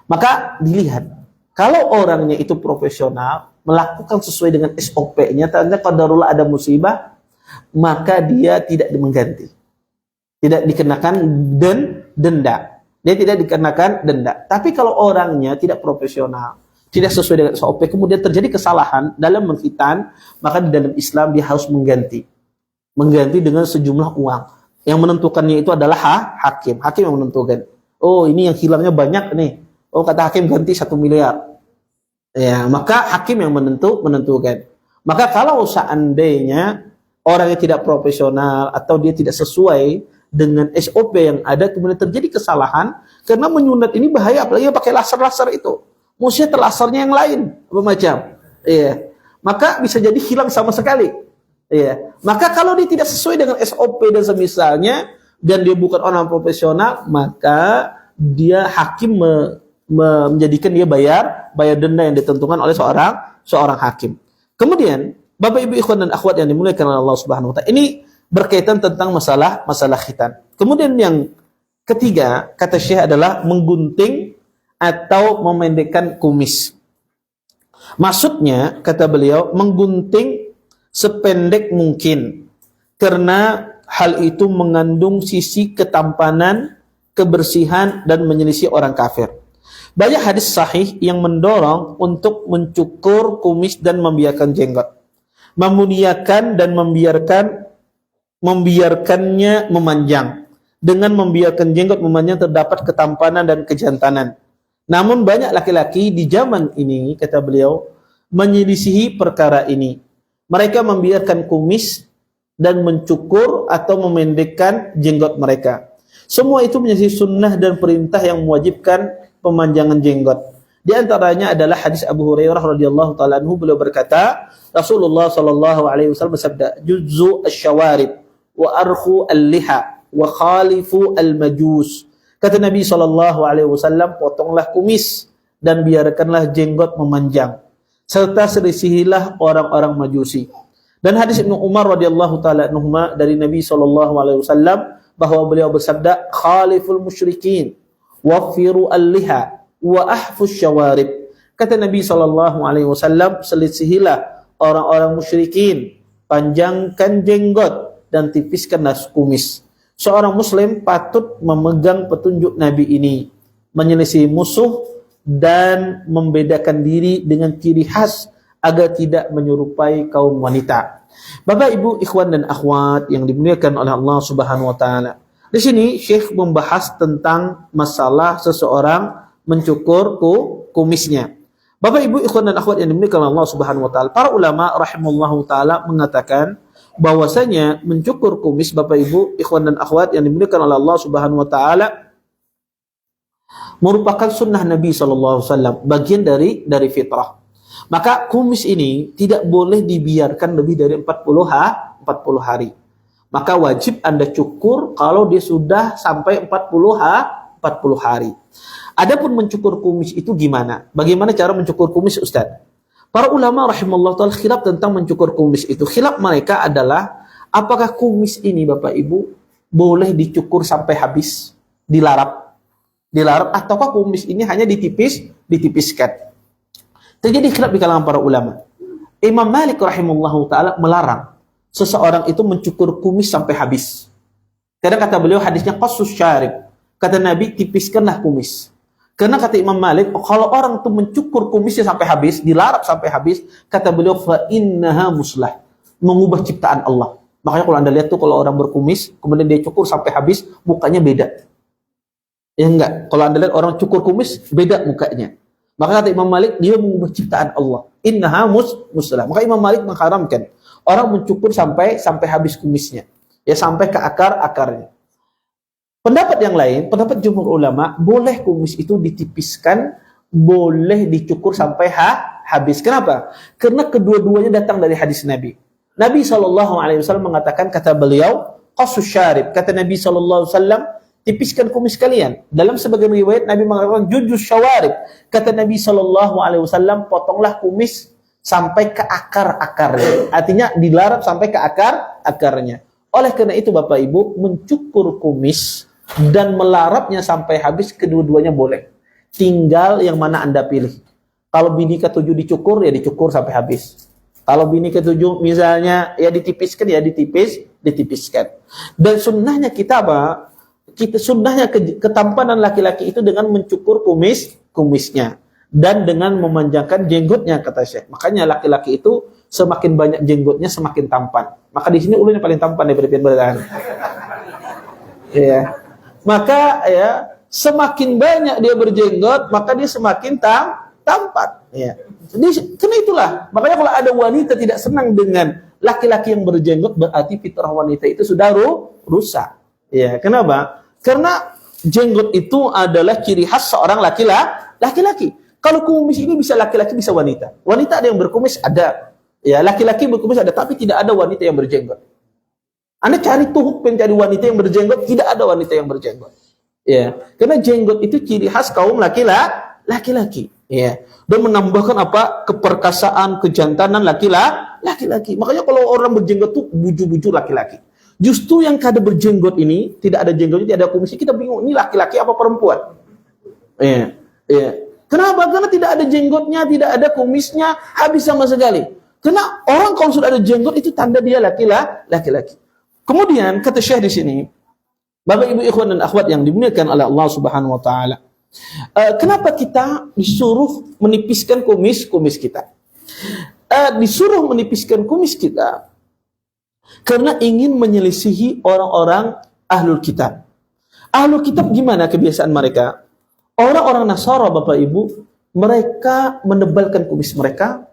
Maka dilihat, kalau orangnya itu profesional, melakukan sesuai dengan SOP-nya, ternyata qadarullah ada musibah, maka dia tidak mengganti. Tidak dikenakan denda. Dia tidak dikenakan denda. Tapi kalau orangnya tidak profesional, tidak sesuai dengan SOP, kemudian terjadi kesalahan dalam mengkhitan, maka di dalam Islam dia harus mengganti. Mengganti dengan sejumlah uang. Yang menentukannya itu adalah hakim. Hakim yang menentukan. Oh, ini yang hilangnya banyak nih. Oh, kata hakim ganti 1 miliar. Ya, maka hakim yang menentukan. Maka kalau seandainya orang yang tidak profesional atau dia tidak sesuai dengan SOP yang ada, kemudian terjadi kesalahan, karena menyunat ini bahaya, apalagi pakai laser itu. Maksudnya lasernya yang lain, macam. Iya. Maka bisa jadi hilang sama sekali. Iya. Maka kalau dia tidak sesuai dengan SOP dan semisalnya, dan dia bukan orang profesional, maka dia hakim menjadikan dia bayar denda yang ditentukan oleh seorang hakim. Kemudian, Bapak Ibu ikhwan dan akhwat yang dimuliakan oleh Allah Subhanahu wa taala, ini berkaitan tentang masalah khitan. Kemudian yang ketiga, kata Syekh, adalah menggunting atau memendekkan kumis. Maksudnya, kata beliau, menggunting sependek mungkin, karena hal itu mengandung sisi ketampanan, kebersihan, dan menyelisih orang kafir. Banyak hadis sahih yang mendorong untuk mencukur kumis dan membiarkan jenggot, memuliakan dan membiarkannya memanjang. Dengan membiarkan jenggot memanjang terdapat ketampanan dan kejantanan. Namun banyak laki-laki di zaman ini, kata beliau, menyelisihi perkara ini. Mereka membiarkan kumis dan mencukur atau memendekkan jenggot mereka. Semua itu menjadi sunnah dan perintah yang mewajibkan pemanjangan jenggot. Di antaranya adalah hadis Abu Hurairah radhiyallahu taala anhu, beliau berkata, Rasulullah sallallahu alaihi wasallam bersabda, "Juzzu asy-syawarib wa arkhu al-liha wa khalifu al-majus." Kata Nabi sallallahu alaihi wasallam, potonglah kumis dan biarkanlah jenggot memanjang, serta selisihilah orang-orang Majusi. Dan hadis Ibnu Umar radhiyallahu taala anhuma dari Nabi sallallahu alaihi wasallam, bahwa beliau bersabda, khaliful musyrikin, wafiru al-liha, wa ahfus syawarib. Kata Nabi SAW, selisihilah orang-orang musyrikin, panjangkan jenggot dan tipiskanlah kumis. Seorang muslim patut memegang petunjuk Nabi ini, menyelisih musuh dan membedakan diri dengan ciri khas agar tidak menyerupai kaum wanita. Bapak, Ibu, ikhwan dan akhwat yang dimuliakan oleh Allah Subhanahu wa taala. Di sini Syekh membahas tentang masalah seseorang mencukur kumisnya. Bapak, Ibu, ikhwan dan akhwat yang dimuliakan oleh Allah Subhanahu wa taala. Para ulama rahimallahu taala mengatakan bahwasanya mencukur kumis, Bapak, Ibu, ikhwan dan akhwat yang dimuliakan oleh Allah Subhanahu wa taala, merupakan sunnah Nabi SAW, bagian dari fitrah. Maka kumis ini tidak boleh dibiarkan lebih dari 40 hari. Maka wajib Anda cukur kalau dia sudah sampai 40 hari. Adapun mencukur kumis itu gimana? Bagaimana cara mencukur kumis, Ustaz? Para ulama rahimallahu ta'ala khilaf tentang mencukur kumis itu. Khilaf mereka adalah apakah kumis ini, Bapak Ibu, boleh dicukur sampai habis, dilarap ataukah kumis ini hanya ditipiskan. Terjadi khilaf di kalangan para ulama. Imam Malik rahimahullahu taala melarang seseorang itu mencukur kumis sampai habis. Karena kata beliau hadisnya qassus syarib. Kata Nabi, tipiskanlah kumis. Karena kata Imam Malik, kalau orang itu mencukur kumisnya sampai habis, dilarap sampai habis, kata beliau fa innaha muslah, mengubah ciptaan Allah. Makanya kalau Anda lihat tuh kalau orang berkumis kemudian dia cukur sampai habis, mukanya beda. Ya enggak, kalau Anda lihat orang cukur kumis, beda mukanya. Maka kata Imam Malik, dia mengubah ciptaan Allah. Innaha muslah. Maka Imam Malik mengharamkan orang mencukur sampai habis kumisnya. Ya, sampai ke akarnya. Pendapat yang lain, pendapat jumhur ulama, boleh kumis itu ditipiskan, boleh dicukur sampai habis. Kenapa? Karena kedua-duanya datang dari hadis Nabi. Nabi SAW mengatakan, kata beliau, qassus syarib. Kata Nabi SAW, tipiskan kumis kalian. Dalam sebagian riwayat Nabi mengatakan jujus syawarib. Kata Nabi SAW, potonglah kumis sampai ke akar-akarnya. Artinya dilarap sampai ke akarnya. Oleh karena itu Bapak Ibu, mencukur kumis dan melarapnya sampai habis, kedua-duanya boleh. Tinggal yang mana Anda pilih. Kalau bini ketujuh dicukur, ya dicukur sampai habis. Kalau bini ketujuh misalnya ya ditipiskan, ya ditipiskan. Dan sunnahnya kita apa? Sunnahnya ketampanan laki-laki itu dengan mencukur kumisnya dan dengan memanjangkan jenggotnya, kata Syekh. Makanya laki-laki itu semakin banyak jenggotnya semakin tampan. Maka di sini ulunnya paling tampan daripada pian-pian. Ya. Maka ya semakin banyak dia berjenggot, maka dia semakin tampan. Ya. Jadi karena itulah, makanya kalau ada wanita tidak senang dengan laki-laki yang berjenggot, berarti fitrah wanita itu sudah rusak. Ya, kenapa? Karena jenggot itu adalah ciri khas seorang laki-laki. Kalau kumis ini bisa laki-laki, bisa wanita. Wanita ada yang berkumis, ada. Ya, laki-laki berkumis ada, tapi tidak ada wanita yang berjenggot. Anda cari tuh pencari wanita yang berjenggot, tidak ada wanita yang berjenggot. Ya, karena jenggot itu ciri khas kaum laki-laki. Ya, dan menambahkan apa? Keperkasaan, kejantanan laki-laki. Makanya kalau orang berjenggot tuh buju-buju laki-laki. Justru yang kada berjenggot ini, tidak ada jenggotnya, tidak ada kumisnya, kita bingung, ini laki-laki apa perempuan? Iya. Kenapa? Karena tidak ada jenggotnya, tidak ada kumisnya, habis sama sekali. Karena orang kalau sudah ada jenggot itu tanda dia laki-laki. Kemudian kata Syekh di sini, Bapak Ibu ikhwan dan akhwat yang dimuliakan oleh Allah Subhanahu wa taala. Kenapa kita disuruh menipiskan kumis kita? Disuruh menipiskan kumis kita karena ingin menyelisihi orang-orang ahlul kitab. Ahlul kitab gimana kebiasaan mereka? Orang-orang Nasara, Bapak Ibu, mereka menebalkan kumis mereka,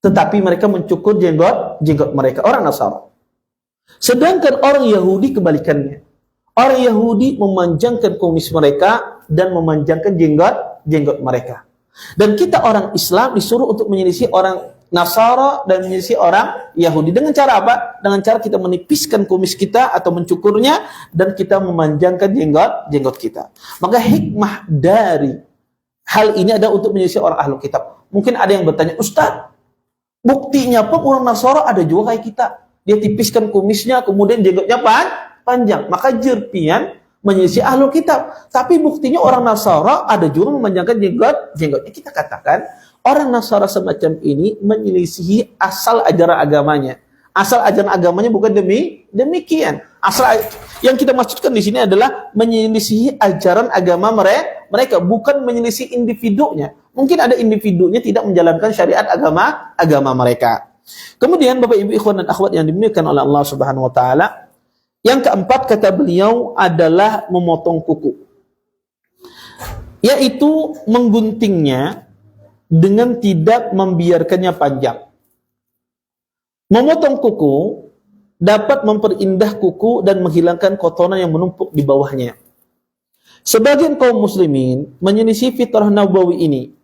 tetapi mereka mencukur jenggot mereka, orang Nasara. Sedangkan orang Yahudi kebalikannya. Orang Yahudi memanjangkan kumis mereka dan memanjangkan jenggot mereka. Dan kita orang Islam disuruh untuk menyelisih orang Nasara dan menyelisih orang Yahudi. Dengan cara apa? Dengan cara kita menipiskan kumis kita atau mencukurnya dan kita memanjangkan jenggot kita. Maka hikmah dari hal ini adalah untuk menyelisih orang ahlu kitab. Mungkin ada yang bertanya, Ustaz, buktinya pun orang Nasara ada juga kayak kita. Dia tipiskan kumisnya, kemudian jenggotnya panjang. Maka Jerpian menyelisih Ahlul Kitab. Tapi buktinya orang Nasara ada juga memanjangkan jenggotnya. Kita katakan orang Nasara semacam ini menyelisihi asal ajaran agamanya. Asal ajaran agamanya bukan demikian. Asal yang kita maksudkan di sini adalah menyelisihi ajaran agama mereka, bukan menyelisih individunya. Mungkin ada individunya tidak menjalankan syariat agama mereka. Kemudian Bapak Ibu ikhwan dan akhwat yang dimuliakan oleh Allah Subhanahu wa taala, yang keempat kata beliau adalah memotong kuku. Yaitu mengguntingnya dengan tidak membiarkannya panjang. Memotong kuku dapat memperindah kuku dan menghilangkan kotoran yang menumpuk di bawahnya. Sebagian kaum muslimin menyelisih fitrah nabawi ini.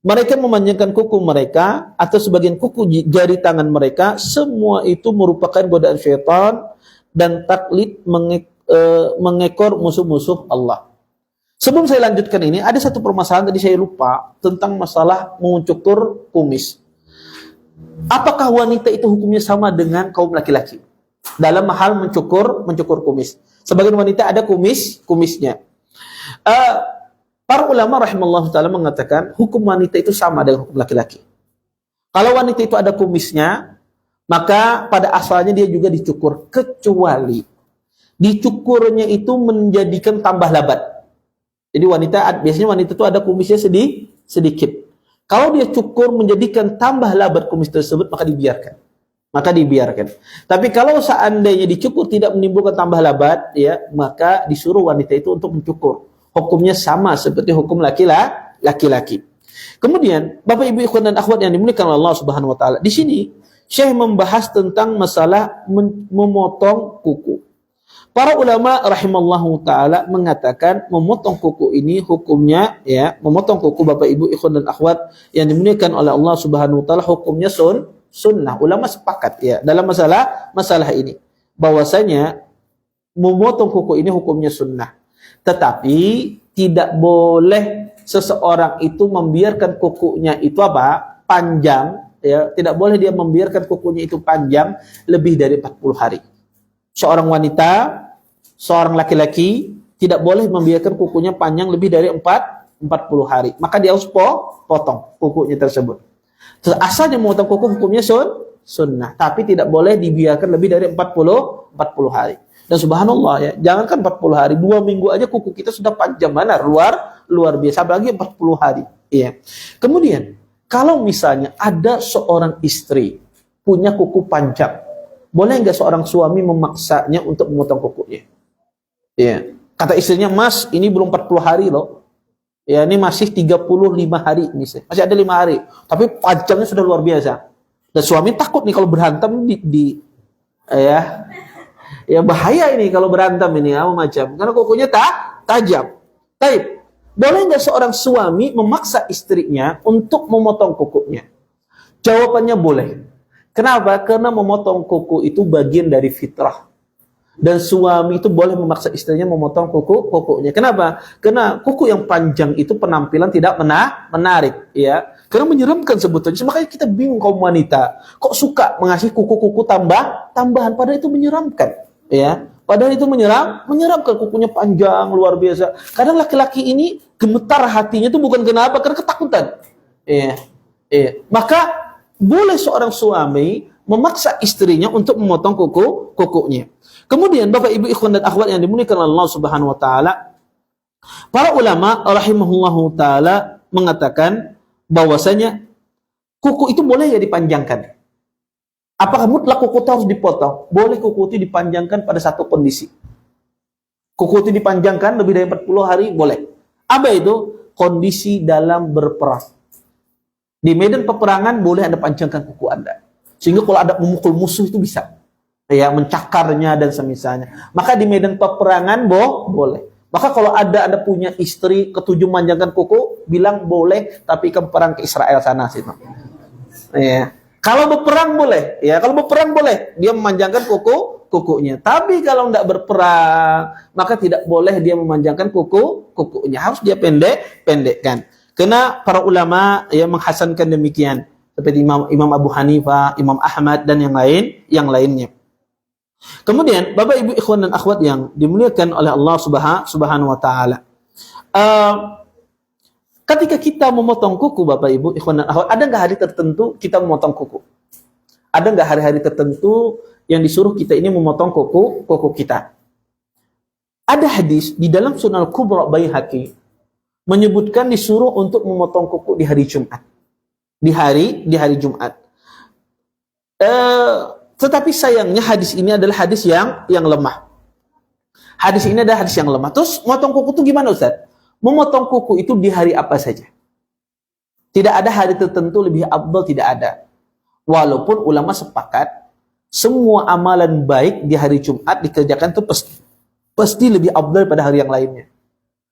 Mereka memanjangkan kuku mereka atau sebagian kuku jari tangan mereka. Semua itu merupakan godaan syaitan dan taklid mengekor musuh-musuh Allah. Sebelum saya lanjutkan ini, ada satu permasalahan tadi saya lupa tentang masalah mencukur kumis. Apakah wanita itu hukumnya sama dengan kaum laki-laki dalam hal mencukur kumis? Sebagian wanita ada kumisnya. Para ulama rahimallahu taala mengatakan hukum wanita itu sama dengan hukum laki-laki. Kalau wanita itu ada kumisnya, maka pada asalnya dia juga dicukur, kecuali dicukurnya itu menjadikan tambah lebat. Jadi biasanya wanita itu ada kumisnya sedikit. Kalau dia cukur menjadikan tambah lebat kumis tersebut, maka dibiarkan. Tapi kalau seandainya dicukur tidak menimbulkan tambah lebat, ya, maka disuruh wanita itu untuk mencukur. Hukumnya sama seperti hukum laki-laki. Kemudian, Bapak Ibu ikhwan dan akhwat yang dimuliakan oleh Allah Subhanahu wa taala, di sini Syekh membahas tentang masalah memotong kuku. Para ulama rahimallahu taala mengatakan memotong kuku ini hukumnya, ya, memotong kuku Bapak Ibu ikhwan dan akhwat yang dimuliakan oleh Allah Subhanahu wa taala hukumnya sunnah. Ulama sepakat, ya, dalam masalah ini bahwasanya memotong kuku ini hukumnya sunnah. Tetapi tidak boleh seseorang itu membiarkan kukunya itu panjang, ya, tidak boleh dia membiarkan kukunya itu panjang lebih dari 40 hari. Seorang wanita, seorang laki-laki tidak boleh membiarkan kukunya panjang lebih dari 40 hari. Maka dia harus potong kukunya tersebut. Terus asalnya memotong kuku hukumnya sunnah, tapi tidak boleh dibiarkan lebih dari 40 hari. Dan subhanallah, ya, jangankan 40 hari, 2 minggu aja kuku kita sudah panjang, mana luar biasa, apalagi 40 hari. Ya. Kemudian, kalau misalnya ada seorang istri punya kuku panjang, boleh nggak seorang suami memaksanya untuk memotong kukunya? Ya. Kata istrinya, "Mas, ini belum 40 hari loh. Ya, ini masih 35 hari misalnya. Masih ada 5 hari. Tapi panjangnya sudah luar biasa." Dan suami takut nih kalau berantem ya bahaya ini kalau berantem ini macam. Karena kukunya tajam. Taib. Boleh nggak seorang suami memaksa istrinya untuk memotong kukunya? Jawabannya boleh. Kenapa? Karena memotong kuku itu bagian dari fitrah. Dan suami itu boleh memaksa istrinya memotong kukunya. Kenapa? Karena kuku yang panjang itu penampilan tidak menarik, ya. Karena menyeramkan sebetulnya. Makanya kita bingung kaum wanita, kok suka mengasih kuku-kuku tambahan, padahal itu menyeramkan, ya. Padahal itu menyeramkan, kukunya panjang luar biasa. Kadang laki-laki ini gemetar hatinya itu bukan kenapa, karena ketakutan. Ya. Maka boleh seorang suami memaksa istrinya untuk memotong kukunya. Kemudian Bapak Ibu ikhwan dan akhwat yang dimuliakan Allah Subhanahu wa taala, para ulama rahimahullahu taala mengatakan bahwasanya kuku itu boleh ya dipanjangkan. Apakah mutlak kuku itu harus dipotong? Boleh kuku itu dipanjangkan pada satu kondisi. Kuku itu dipanjangkan lebih dari 40 hari boleh. Apa itu? Kondisi dalam berperang. Di medan peperangan boleh Anda panjangkan kuku Anda. Sehingga kalau ada memukul musuh itu bisa, ya, mencakarnya dan semisalnya. Maka di medan peperangan boleh. Maka kalau Anda punya istri ketujuh memanjangkan kuku, bilang boleh, tapi ke perang ke Israel sana situ. Ya. Kalau berperang boleh, ya, kalau berperang boleh dia memanjangkan kukunya. Tapi kalau tidak berperang, maka tidak boleh dia memanjangkan kukunya. Harus dia pendekkan. Karena para ulama yang menghasankan demikian, seperti Imam Abu Hanifah, Imam Ahmad dan yang lainnya. Kemudian Bapak Ibu ikhwan dan akhwat yang dimuliakan oleh Allah Subhanahu wa taala. Ketika kita memotong kuku Bapak Ibu ikhwan dan akhwat, ada nggak hari tertentu kita memotong kuku? Ada nggak hari-hari tertentu yang disuruh kita ini memotong kuku kita? Ada hadis di dalam Sunan Kubra Baihaqi menyebutkan disuruh untuk memotong kuku di hari Jumat. Di hari Jumat. Tetapi sayangnya hadis ini adalah hadis yang lemah. Hadis ini adalah hadis yang lemah. Terus memotong kuku itu gimana Ustaz? Memotong kuku itu di hari apa saja? Tidak ada hari tertentu lebih afdal, tidak ada. Walaupun ulama sepakat semua amalan baik di hari Jumat dikerjakan itu pasti lebih afdal pada hari yang lainnya.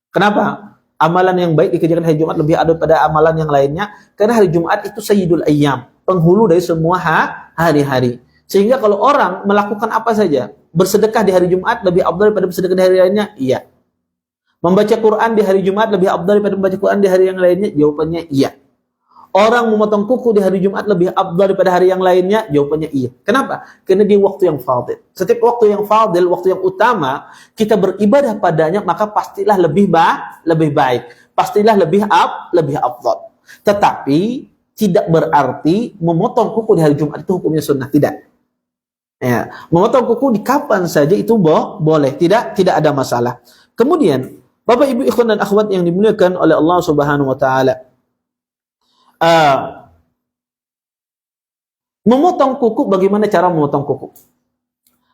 Kenapa? Amalan yang baik dikerjakan hari Jumat lebih afdal pada amalan yang lainnya karena hari Jumat itu sayyidul ayyam, penghulu dari semua hari-hari. Sehingga kalau orang melakukan apa saja, bersedekah di hari Jumat lebih afdal daripada bersedekah di hari lainnya? Iya. Membaca Quran di hari Jumat lebih afdal daripada membaca Quran di hari yang lainnya? Jawabannya iya. Orang memotong kuku di hari Jumat lebih afdal daripada hari yang lainnya? Jawabannya iya. Kenapa? Karena dia waktu yang fadil. Setiap waktu yang fadil, waktu yang utama, kita beribadah padanya, maka pastilah lebih baik. Pastilah lebih afdal. Tetapi tidak berarti memotong kuku di hari Jumat itu hukumnya sunnah, tidak. Ya, memotong kuku di kapan saja itu boleh, tidak ada masalah. Kemudian, Bapak Ibu ikhwan dan akhwat yang dimuliakan oleh Allah Subhanahu wa taala. Memotong kuku, bagaimana cara memotong kuku?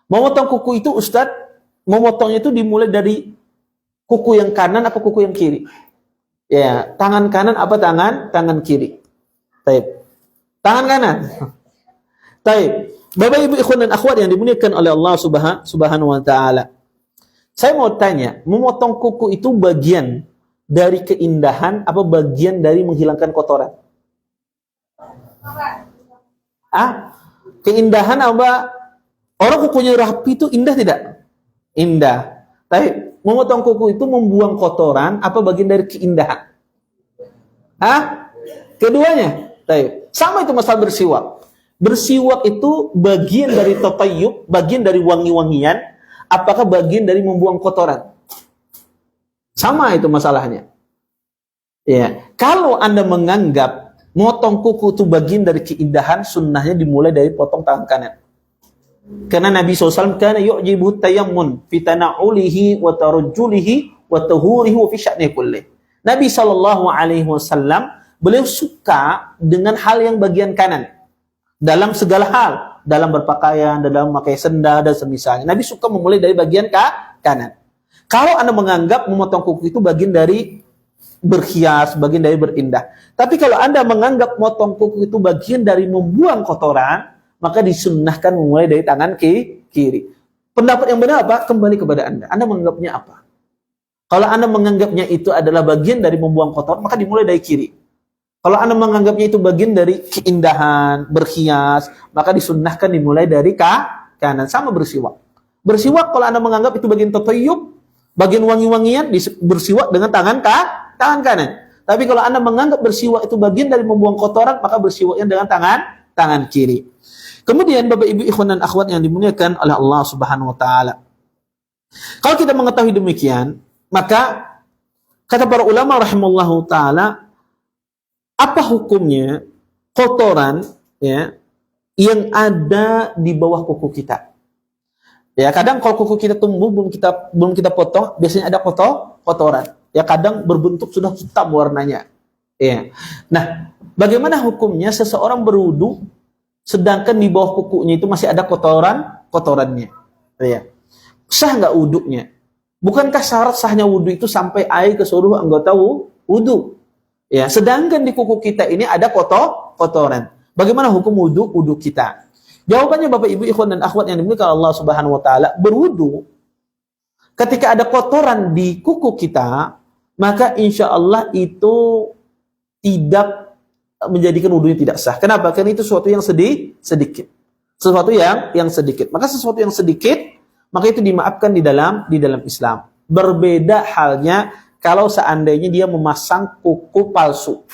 Memotong kuku itu Ustadz, memotongnya itu dimulai dari kuku yang kanan apa kuku yang kiri? Ya, tangan kanan apa tangan kiri? Taib. Tangan kanan. Taib. Bapak Ibu ikhwan dan akhwat yang dimuliakan oleh Allah Subhanahu wa taala. Saya mau tanya, memotong kuku itu bagian dari keindahan apa bagian dari menghilangkan kotoran? Keindahan apa? Orang kukunya rapi itu indah tidak? Indah. Tapi memotong kuku itu membuang kotoran apa bagian dari keindahan? Keduanya. Tapi sama itu masalah bersiwak. Bersiwak itu bagian dari tatayyub, bagian dari wangi-wangian, apakah bagian dari membuang kotoran? Sama itu masalahnya. Ya, kalau Anda menganggap motong kuku itu bagian dari keindahan, sunnahnya dimulai dari potong tangan kanan. Karena Nabi SAW kana yu'jibu tayammun fi tana'ulihi wa tarajjulihi wa tahurihi wa fi sya'ni kulli. Nabi SAW beliau suka dengan hal yang bagian kanan. Dalam segala hal, dalam berpakaian, dalam memakai sendal dan semisalnya. Nabi suka memulai dari bagian kanan. Kalau Anda menganggap memotong kuku itu bagian dari berhias, bagian dari berindah. Tapi kalau Anda menganggap memotong kuku itu bagian dari membuang kotoran, maka disunnahkan memulai dari tangan kiri. Pendapat yang benar apa? Kembali kepada Anda. Anda menganggapnya apa? Kalau Anda menganggapnya itu adalah bagian dari membuang kotoran, maka dimulai dari kiri. Kalau Anda menganggapnya itu bagian dari keindahan, berhias, maka disunnahkan dimulai dari kanan. Sama bersiwak. Bersiwak kalau Anda menganggap itu bagian tatayyub, bagian wangi-wangian, bersiwak dengan tangan kanan. Tapi kalau Anda menganggap bersiwak itu bagian dari membuang kotoran, maka bersiwaknya dengan tangan kiri. Kemudian Bapak Ibu ikhwan dan akhwat yang dimuliakan oleh Allah Subhanahu wa taala. Kalau kita mengetahui demikian, maka kata para ulama rahimallahu taala, apa hukumnya kotoran ya yang ada di bawah kuku kita? Ya, kadang kalau kuku kita tumbuh belum kita potong, biasanya ada kotoran. Ya, kadang berbentuk sudah hitam warnanya. Ya. Nah, bagaimana hukumnya seseorang berwudu sedangkan di bawah kukunya itu masih ada kotorannya? Ya. Sah nggak wudunya? Bukankah syarat sahnya wudu itu sampai air ke seluruh anggota wudu? Ya, sedangkan di kuku kita ini ada kotoran. Bagaimana hukum wudu kita? Jawabannya Bapak Ibu ikhwan dan akhwat yang dimuliakan Allah Subhanahu wa taala, berwudu ketika ada kotoran di kuku kita, maka insya Allah itu tidak menjadikan wudunya tidak sah. Kenapa? Karena itu sesuatu yang sedikit. Sesuatu yang sedikit. Maka sesuatu yang sedikit, maka itu dimaafkan di dalam Islam. Berbeda halnya kalau seandainya dia memasang kuku palsu.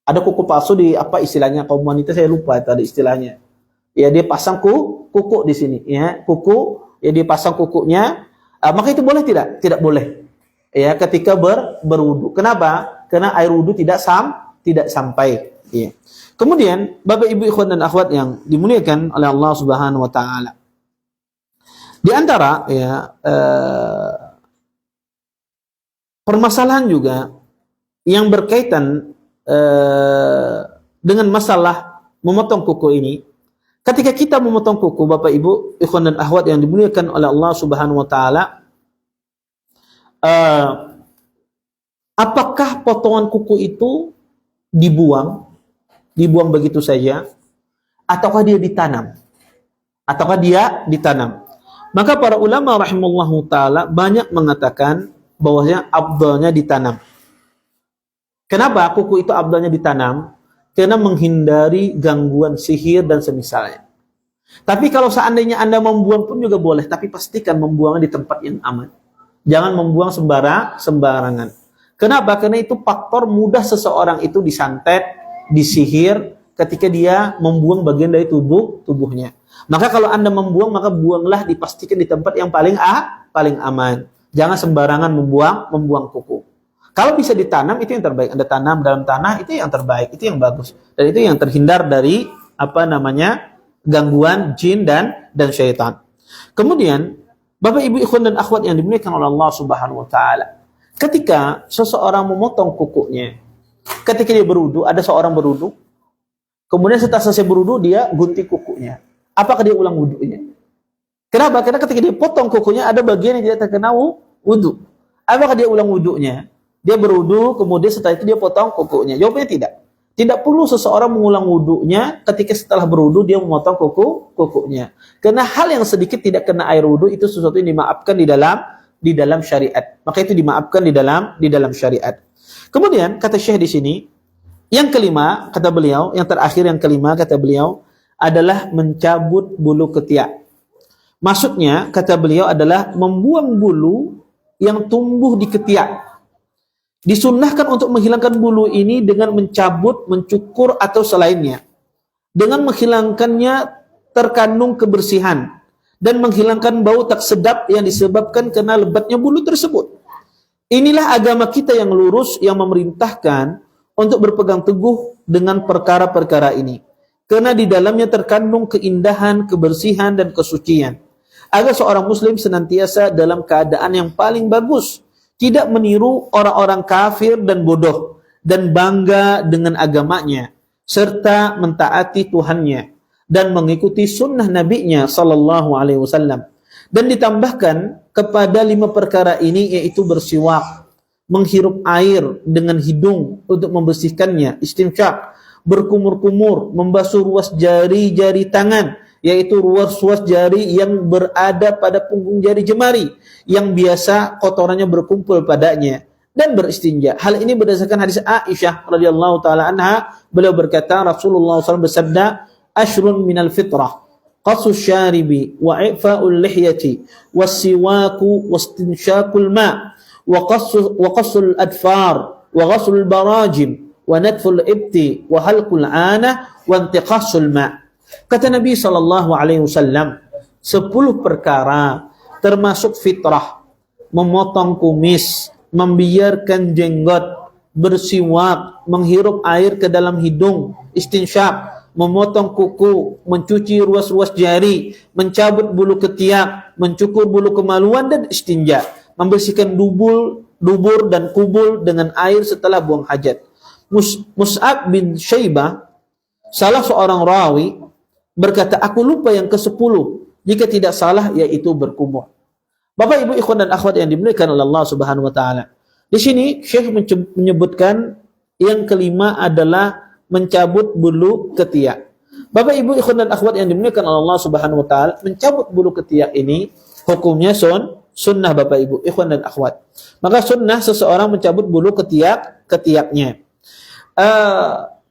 Ada kuku palsu di apa istilahnya kaum wanita, saya lupa itu ada istilahnya. ya dia pasang kuku di sini, ya kuku, ya dia pasang kukunya, maka itu boleh tidak? Tidak boleh. Ya, ketika berwudu. Kenapa? Karena air wudu tidak sampai. Ya. Kemudian, Bapak Ibu ikhwan dan akhwat yang dimuliakan oleh Allah Subhanahu wa taala. Di antara ya permasalahan juga yang berkaitan dengan masalah memotong kuku ini. Ketika kita memotong kuku, Bapak Ibu ikhwan dan akhwat yang dimuliakan oleh Allah Subhanahu wa taala, apakah potongan kuku itu dibuang begitu saja, ataukah dia ditanam? Maka para ulama rahimallahu taala banyak mengatakan bahwasanya afdalnya ditanam. Kenapa kuku itu afdalnya ditanam? Karena menghindari gangguan sihir dan semisalnya. Tapi kalau seandainya Anda membuang pun juga boleh, tapi pastikan membuangnya di tempat yang aman. Jangan membuang sembarangan. Kenapa? Karena itu faktor mudah seseorang itu disantet, disihir ketika dia membuang bagian dari tubuhnya. Maka kalau Anda membuang, maka buanglah dipastikan di tempat yang paling aman. Jangan sembarangan membuang kuku. Kalau bisa ditanam, itu yang terbaik. Anda tanam dalam tanah, itu yang terbaik, itu yang bagus. Dan itu yang terhindar dari gangguan jin dan syaitan. Kemudian, Bapak Ibu ikhwan dan akhwat yang dimuliakan oleh Allah Subhanahu wa taala. Ketika seseorang memotong kukunya, ketika dia berwudu, ada seorang berwudu, kemudian setelah selesai berwudu dia gunting kukunya. Apakah dia ulang wudunya? Kenapa? Karena ketika dia potong kukunya ada bagian yang tidak terkena wudu. Apakah dia ulang wudunya? Dia berwudu, kemudian setelah itu dia potong kukunya. Jawabnya tidak. Tidak perlu seseorang mengulang wudunya ketika setelah berwudu dia memotong kukunya. Karena hal yang sedikit tidak kena air wudu itu sesuatu yang dimaafkan di dalam syariat. Maka itu dimaafkan di dalam syariat. Kemudian kata Syekh di sini, yang kelima kata beliau, yang terakhir yang kelima kata beliau adalah mencabut bulu ketiak. Maksudnya kata beliau adalah membuang bulu yang tumbuh di ketiak. Disunnahkan untuk menghilangkan bulu ini dengan mencabut, mencukur atau selainnya. Dengan menghilangkannya terkandung kebersihan dan menghilangkan bau tak sedap yang disebabkan karena lebatnya bulu tersebut. Inilah agama kita yang lurus yang memerintahkan untuk berpegang teguh dengan perkara-perkara ini. Karena di dalamnya terkandung keindahan, kebersihan dan kesucian. Agar seorang muslim senantiasa dalam keadaan yang paling bagus, tidak meniru orang-orang kafir dan bodoh, dan bangga dengan agamanya, serta mentaati Tuhannya, dan mengikuti sunnah Nabi-Nya sallallahu alaihi wasallam. Dan ditambahkan kepada 5 perkara ini, yaitu bersiwak, menghirup air dengan hidung untuk membersihkannya, istinsyak, berkumur-kumur, membasuh ruas jari-jari tangan, yaitu ruas jari yang berada pada punggung jari jemari yang biasa kotorannya berkumpul padanya, dan beristinja. Hal ini berdasarkan hadis Aisyah radhiyallahu taala anha, beliau berkata Rasulullah SAW bersabda, ashrun minal fitrah, qasus syaribi wa i'fa'ul lihyati was-siwaku wastinsyakul ma' wa qasul adfar wa ghasul barajim wa natful ibti wa halqul ana wa intiqasul ma'. Kata Nabi SAW, 10 perkara termasuk fitrah, memotong kumis, membiarkan jenggot, bersiwak, menghirup air ke dalam hidung, istinsyak, memotong kuku, mencuci ruas-ruas jari, mencabut bulu ketiak, mencukur bulu kemaluan dan istinja, membersihkan dubur dan kubul dengan air setelah buang hajat. Mus'ab bin Syaibah, salah seorang rawi, berkata, aku lupa yang ke-10, jika tidak salah yaitu berkumur. Bapak Ibu ikhwan dan akhwat yang dimuliakan oleh Allah Subhanahu wa taala. Di sini Syekh menyebutkan yang kelima adalah mencabut bulu ketiak. Bapak Ibu ikhwan dan akhwat yang dimuliakan oleh Allah Subhanahu wa taala, mencabut bulu ketiak ini hukumnya sunnah Bapak Ibu ikhwan dan akhwat. Maka sunnah seseorang mencabut bulu ketiaknya.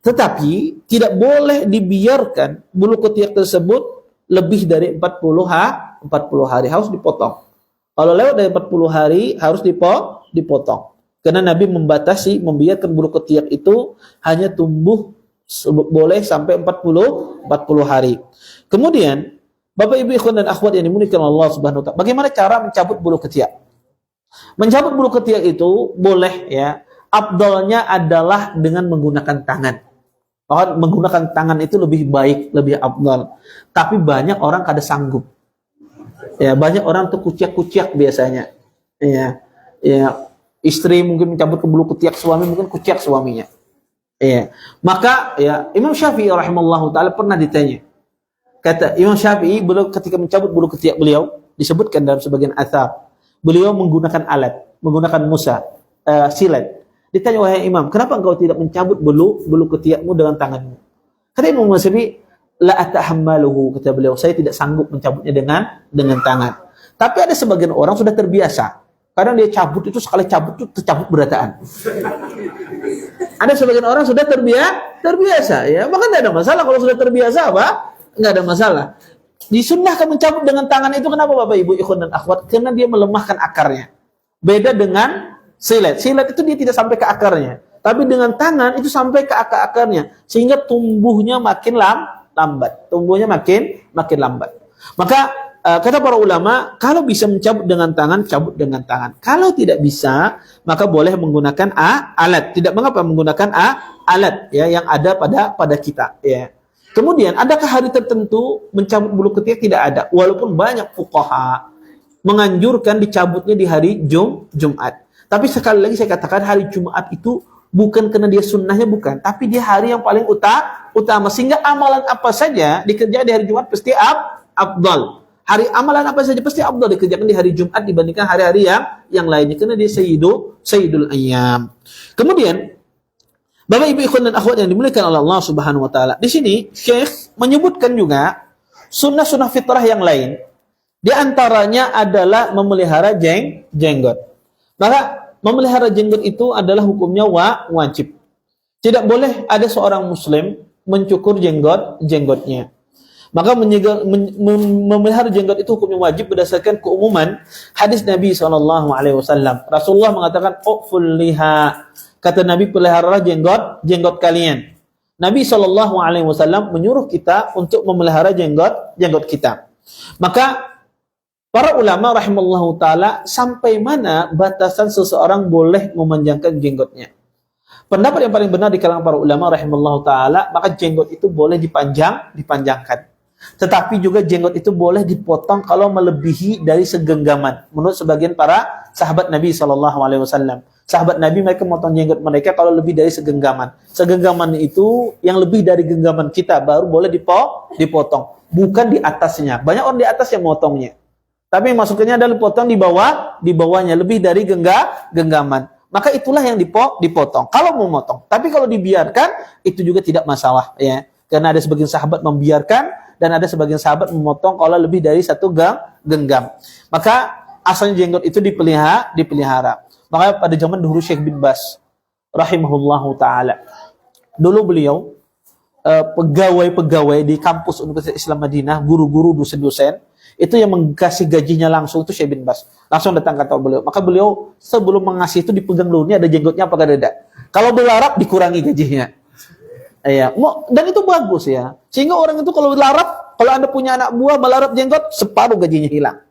Tetapi tidak boleh dibiarkan bulu ketiak tersebut lebih dari 40 hari, harus dipotong. Kalau lewat dari 40 hari harus dipotong. Karena Nabi membatasi membiarkan bulu ketiak itu hanya tumbuh Boleh sampai 40 hari. Kemudian, Bapak Ibu ikhwan dan akhwat yang dimuliakan Allah Subhanahu wa taala, bagaimana cara mencabut bulu ketiak? Mencabut bulu ketiak itu boleh ya. Afdalnya adalah dengan menggunakan tangan. Bahkan menggunakan tangan itu lebih baik, lebih afdal. Tapi banyak orang kada sanggup. Ya, banyak orang tuh kuciak-kuciak biasanya. Ya, ya, istri mungkin mencabut ke bulu ketiak suami, mungkin kuciak suaminya. Ya, maka ya Imam Syafi'i rahimahullahu taala pernah ditanya. Kata Imam Syafi'i, beliau ketika mencabut bulu ketiak beliau, disebutkan dalam sebagian athar, beliau menggunakan alat, menggunakan musa, silet. Ditanya, wahai Imam, kenapa engkau tidak mencabut bulu ketiakmu dengan tanganmu? Kata Imam Syafi'i, la atahammaluhu, kata beliau, saya tidak sanggup mencabutnya dengan tangan. Tapi ada sebagian orang sudah terbiasa. Kadang dia cabut itu sekali cabut itu tercabut berataan. Ada sebagian orang sudah terbiasa ya, maka tidak ada masalah kalau sudah terbiasa apa? Enggak ada masalah. Disunnahkan mencabut dengan tangan itu kenapa Bapak Ibu ikhwan dan akhwat? Karena dia melemahkan akarnya. Beda dengan silet. Silet itu dia tidak sampai ke akarnya, tapi dengan tangan itu sampai ke akar-akarnya sehingga tumbuhnya makin lambat. Tumbuhnya makin lambat. Maka kata para ulama, kalau bisa mencabut dengan tangan, cabut dengan tangan. Kalau tidak bisa, maka boleh menggunakan alat. Tidak mengapa menggunakan alat ya yang ada pada kita ya. Kemudian, adakah hari tertentu mencabut bulu ketiak? Tidak ada. Walaupun banyak fuqaha menganjurkan dicabutnya di hari Jumat. Tapi sekali lagi saya katakan hari Jumat itu bukan karena dia sunnahnya, bukan. Tapi dia hari yang paling utama. Sehingga amalan apa saja dikerjakan di hari Jumat pasti afdal. Amalan apa saja pasti afdal dikerjakan di hari Jumat dibandingkan hari-hari yang lainnya. Karena dia sayyidul ayyam. Kemudian, Bapak Ibu ikhwan dan akhwat yang dimuliakan oleh Allah Subhanahu wa taala. Di sini Syekh menyebutkan juga sunnah-sunnah fitrah yang lain. Di antaranya adalah memelihara jenggot. Maka memelihara jenggot itu adalah hukumnya wajib. Tidak boleh ada seorang muslim mencukur jenggotnya. Maka memelihara jenggot itu hukumnya wajib berdasarkan keumuman hadis Nabi SAW. Rasulullah mengatakan, "Uqful liha." Kata Nabi, peliharalah jenggot kalian. Nabi SAW menyuruh kita untuk memelihara jenggot kita. Maka para ulama rahimallahu taala, sampai mana batasan seseorang boleh memanjangkan jenggotnya? Pendapat yang paling benar di kalangan para ulama rahimallahu taala, maka jenggot itu boleh dipanjangkan. Tetapi juga jenggot itu boleh dipotong kalau melebihi dari segenggaman. Menurut sebagian para sahabat Nabi SAW. Sahabat Nabi mereka memotong jenggot mereka kalau lebih dari segenggaman. Segenggaman itu yang lebih dari genggaman kita baru boleh dipotong. Bukan di atasnya. Banyak orang di atas yang memotongnya. Tapi maksudnya adalah dipotong di bawahnya lebih dari genggaman. Maka itulah yang dipotong. Kalau mau motong. Tapi kalau dibiarkan itu juga tidak masalah ya. Karena ada sebagian sahabat membiarkan dan ada sebagian sahabat memotong kalau lebih dari satu genggam. Maka asalnya jenggot itu dipelihara. Makanya pada zaman dahulu Syekh bin Baz rahimahullahu taala, dulu beliau pegawai-pegawai di kampus Universitas Islam Madinah, guru-guru, dosen-dosen, itu yang mengasih gajinya langsung itu Syekh bin Baz. Langsung datang kantor beliau. Maka beliau sebelum mengasih itu dipegang dulu, ini ada jenggotnya apa tidak. Kalau berlarap dikurangi gajinya. Ya, dan itu bagus ya. Sehingga orang itu kalau larap, kalau Anda punya anak buah melarap jenggot, separuh gajinya hilang.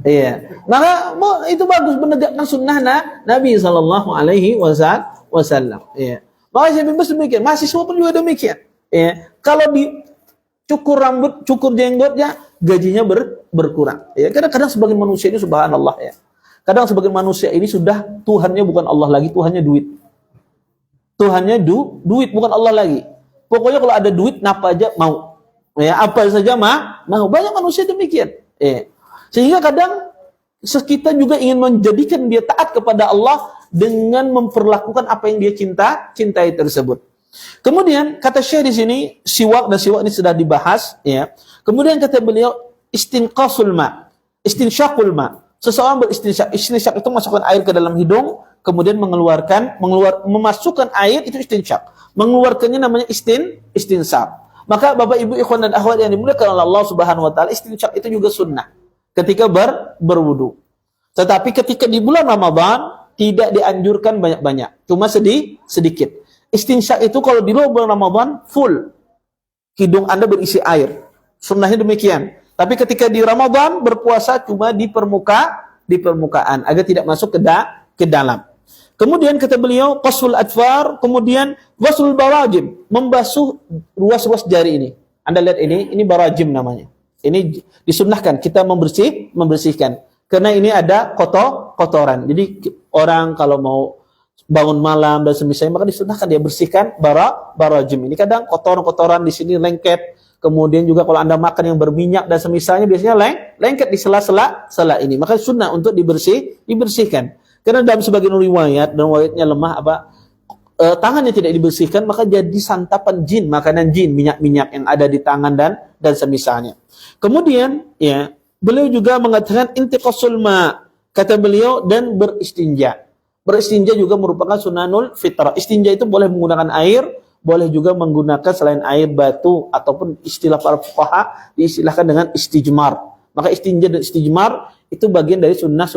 Iya. Maka itu bagus menegakkan sunnah Nabi sallallahu alaihi wasallam. Iya. Maka saya bebas demikian. Mahasiswa pun juga demikian. Iya. Kalau dicukur rambut, cukur jenggotnya, gajinya berkurang. Ya, kadang-kadang sebagian manusia ini subhanallah ya. Kadang sebagian manusia ini sudah Tuhannya bukan Allah lagi, Tuhannya duit. Tuhannya duit bukan Allah lagi. Pokoknya kalau ada duit napa aja mau. Ya, apa saja mau. Banyak manusia demikian. Ya. Sehingga kadang kita juga ingin menjadikan dia taat kepada Allah dengan memperlakukan apa yang dia cintai tersebut. Kemudian kata Syekh di sini siwak ini sudah dibahas ya. Kemudian kata beliau istinqasul ma, istinsyaqul ma. Seseorang beristinsyak. Istinsyak itu masukkan air ke dalam hidung, kemudian memasukkan air itu istinsyak. Mengeluarkannya namanya istinsyak. Maka Bapak Ibu ikhwan dan akhwat yang dimuliakan oleh Allah Subhanahu wa taala, istinsyak itu juga sunnah ketika berwudu. Tetapi ketika di bulan Ramadan tidak dianjurkan banyak-banyak, cuma sedikit. Istinsyak itu kalau di luar bulan Ramadan full hidung Anda berisi air. Sunnahnya demikian. Tapi ketika di Ramadan berpuasa cuma di permukaan agar tidak masuk ke dalam. Kemudian kata beliau qasul adfar, kemudian ghuslul barajim, membasuh ruas-ruas jari ini. Anda lihat ini barajim namanya. Ini disunnahkan kita membersihkan. Karena ini ada kotoran. Jadi orang kalau mau bangun malam dan semisalnya maka disunahkan dia bersihkan barajim. Ini kadang kotoran-kotoran di sini lengket. Kemudian juga kalau Anda makan yang berminyak dan semisalnya biasanya lengket di sela-sela ini. Maka sunnah untuk dibersihkan. Karena dalam sebagian riwayat dan riwayatnya lemah tangannya tidak dibersihkan maka jadi santapan jin, makanan jin, minyak-minyak yang ada di tangan dan semisalnya. Kemudian ya, beliau juga mengatakan intiqasul ma, kata beliau, dan beristinja. Beristinja juga merupakan sunanul fitrah. Istinja itu boleh menggunakan air, boleh juga menggunakan selain air batu ataupun istilah para fuqaha diistilahkan dengan istijmar. Maka istinja dan istijmar itu bagian dari sunnah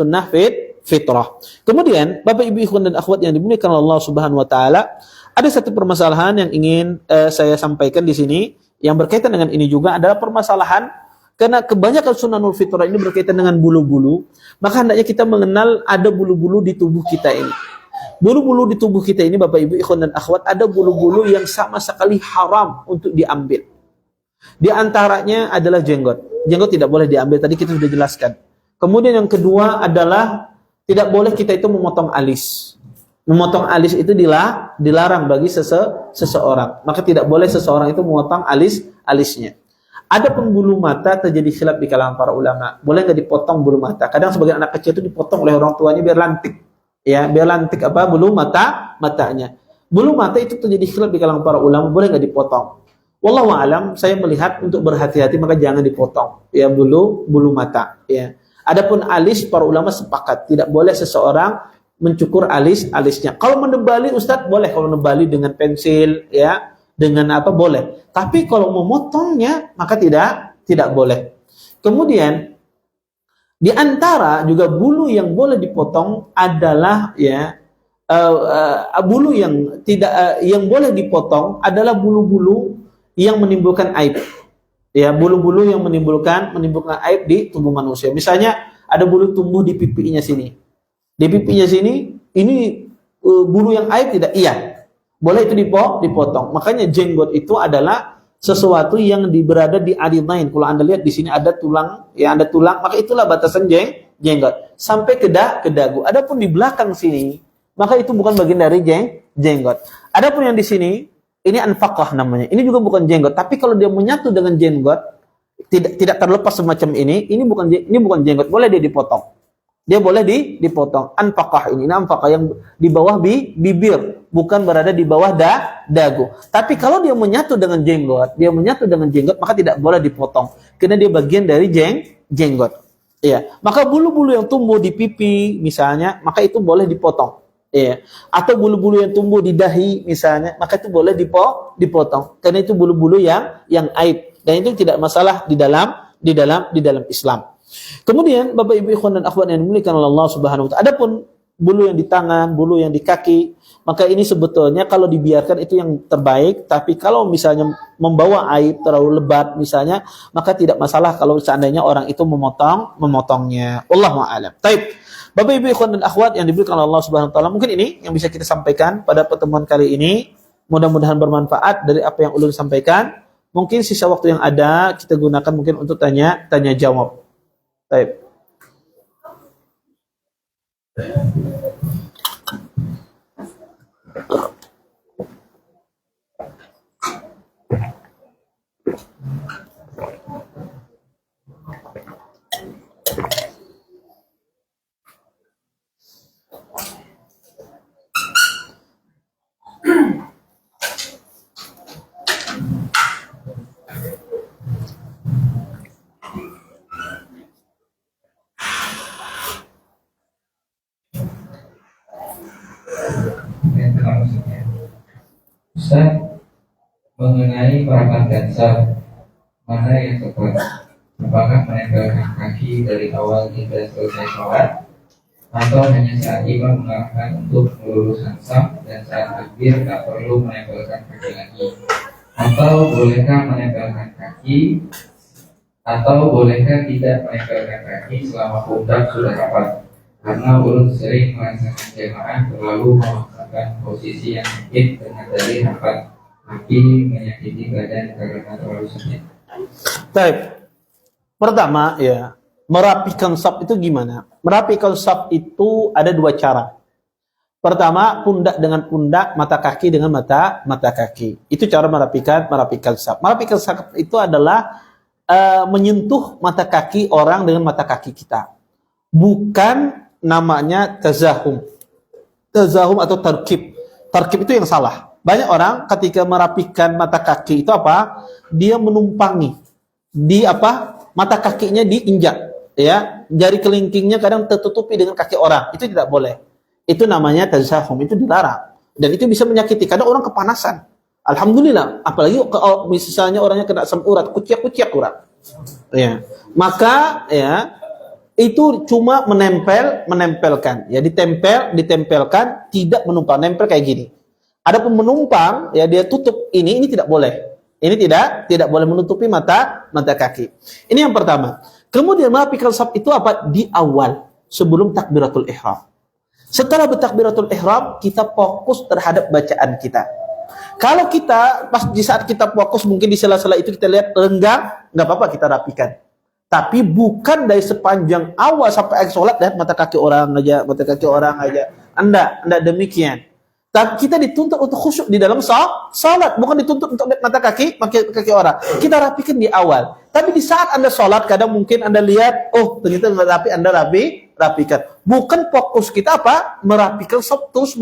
fitrah. Kemudian Bapak Ibu ikhwan dan akhwat yang dimuliakan Allah Subhanahu wa taala, ada satu permasalahan yang ingin saya sampaikan di sini yang berkaitan dengan ini juga adalah permasalahan karena kebanyakan sunanul fitrah ini berkaitan dengan bulu-bulu, maka hendaknya kita mengenal ada bulu-bulu di tubuh kita ini. Bulu-bulu di tubuh kita ini Bapak Ibu ikhwan dan akhwat, ada bulu-bulu yang sama sekali haram untuk diambil. Di antaranya adalah jenggot. Jenggot tidak boleh diambil, tadi kita sudah jelaskan. Kemudian yang kedua adalah tidak boleh kita itu memotong alis. Memotong alis itu dilarang bagi seseorang. Maka tidak boleh seseorang itu memotong alisnya. Ada pun bulu mata terjadi khilaf di kalangan para ulama. Boleh nggak dipotong bulu mata? Kadang sebagian anak kecil itu dipotong oleh orang tuanya biar lantik. Ya, biar lantik bulu matanya. Bulu mata itu terjadi khilaf di kalangan para ulama, boleh nggak dipotong? Wallahu a'lam, saya melihat untuk berhati-hati maka jangan dipotong. Ya, bulu mata. Ya. Adapun alis, para ulama sepakat tidak boleh seseorang mencukur alisnya. Kalau menebali Ustadz boleh, kalau menebali dengan pensil ya, dengan apa boleh. Tapi kalau memotongnya maka tidak boleh. Kemudian di antara juga bulu yang boleh dipotong adalah ya bulu yang tidak yang boleh dipotong adalah bulu-bulu yang menimbulkan aib. Ya, bulu-bulu yang menimbulkan aib di tubuh manusia. Misalnya ada bulu tumbuh di pipinya sini. Di pipinya sini ini bulu yang aib tidak? Iya. Boleh itu dipotong. Makanya jenggot itu adalah sesuatu yang berada di adinain. Kalau Anda lihat di sini ada tulang, ya ada tulang, maka itulah batasan jenggot sampai ke dagu. Adapun di belakang sini, maka itu bukan bagian dari jenggot. Adapun yang di sini ini anfaqah namanya. Ini juga bukan jenggot, tapi kalau dia menyatu dengan jenggot, tidak terlepas semacam ini bukan jenggot, boleh dia dipotong. Dia boleh dipotong. Anfaqah ini anfaqah yang di bawah bibir, bukan berada di bawah dagu. Tapi kalau dia menyatu dengan jenggot, maka tidak boleh dipotong karena dia bagian dari jenggot. Iya. Maka bulu-bulu yang tumbuh di pipi misalnya, maka itu boleh dipotong. Iya. Atau bulu-bulu yang tumbuh di dahi misalnya, maka itu boleh dipotong karena itu bulu-bulu yang aib dan itu tidak masalah di dalam Islam. Kemudian Bapak Ibu ikhwan dan akhwat yang dimuliakan oleh Allah Subhanahu wa taala, adapun bulu yang di tangan, bulu yang di kaki, maka ini sebetulnya kalau dibiarkan itu yang terbaik, tapi kalau misalnya membawa aib terlalu lebat misalnya, maka tidak masalah kalau seandainya orang itu memotongnya. Wallahu a'lam. Baik. Bapak Ibu ikhwan dan akhwat yang diberikan oleh Allah Subhanahu wa taala, mungkin ini yang bisa kita sampaikan pada pertemuan kali ini. Mudah-mudahan bermanfaat dari apa yang ulun sampaikan. Mungkin sisa waktu yang ada kita gunakan mungkin untuk tanya jawab. Baik. Ustaz, mengenai papan dasar mana yang tepat? Apakah menempelkan kaki dari awal hingga selesai sholat, atau hanya saat imam mengarahkan untuk meluruskan saf dan saat takbir tak perlu menempelkan kaki lagi, atau bolehkah menempelkan kaki atau bolehkah tidak menempelkan kaki selama pundak sudah rapat, karena ulun sering merasakan jemaah terlalu memaksakan posisi yang sempit dengan dalih rapat tapi menyakiti badan karena terlalu sempit. Baik. Pertama ya, merapikan saf itu gimana? Merapikan saf itu ada dua cara. Pertama, pundak dengan pundak, mata kaki dengan mata kaki. Itu cara merapikan saf. Merapikan saf itu adalah menyentuh mata kaki orang dengan mata kaki kita. Bukan namanya tazahum. Tazahum atau tarkib. Tarkib itu yang salah. Banyak orang ketika merapikan mata kaki itu apa? Dia menumpangi. Di apa? Mata kakinya diinjak, ya. Jari kelingkingnya kadang tertutupi dengan kaki orang. Itu tidak boleh. Itu namanya tazahum, itu dilarang. Dan itu bisa menyakiti. Kadang orang kepanasan. Alhamdulillah, apalagi kalau misalnya orangnya kena asam urat, kuciak urat. Ya. Maka ya itu cuma menempelkan, ya ditempelkan, tidak menumpang, nempel kayak gini. Adapun menumpang, ya dia tutup ini tidak boleh. Ini tidak boleh menutupi mata kaki. Ini yang pertama. Kemudian merapikan saf itu apa? Di awal sebelum takbiratul ihram. Setelah bertakbiratul ihram, kita fokus terhadap bacaan kita. Kalau kita di saat kita fokus mungkin di sela-sela itu kita lihat renggang, nggak apa-apa kita rapikan. Tapi bukan dari sepanjang awal sampai akhir sholat lihat mata kaki orang aja. Anda demikian. Tapi kita dituntut untuk khusyuk di dalam salat, bukan dituntut untuk mata kaki orang. Kita rapikan di awal. Tapi di saat Anda salat, kadang mungkin Anda lihat, oh ternyata nggak rapi, Anda rapikan. Bukan fokus kita apa? Merapikan saf terus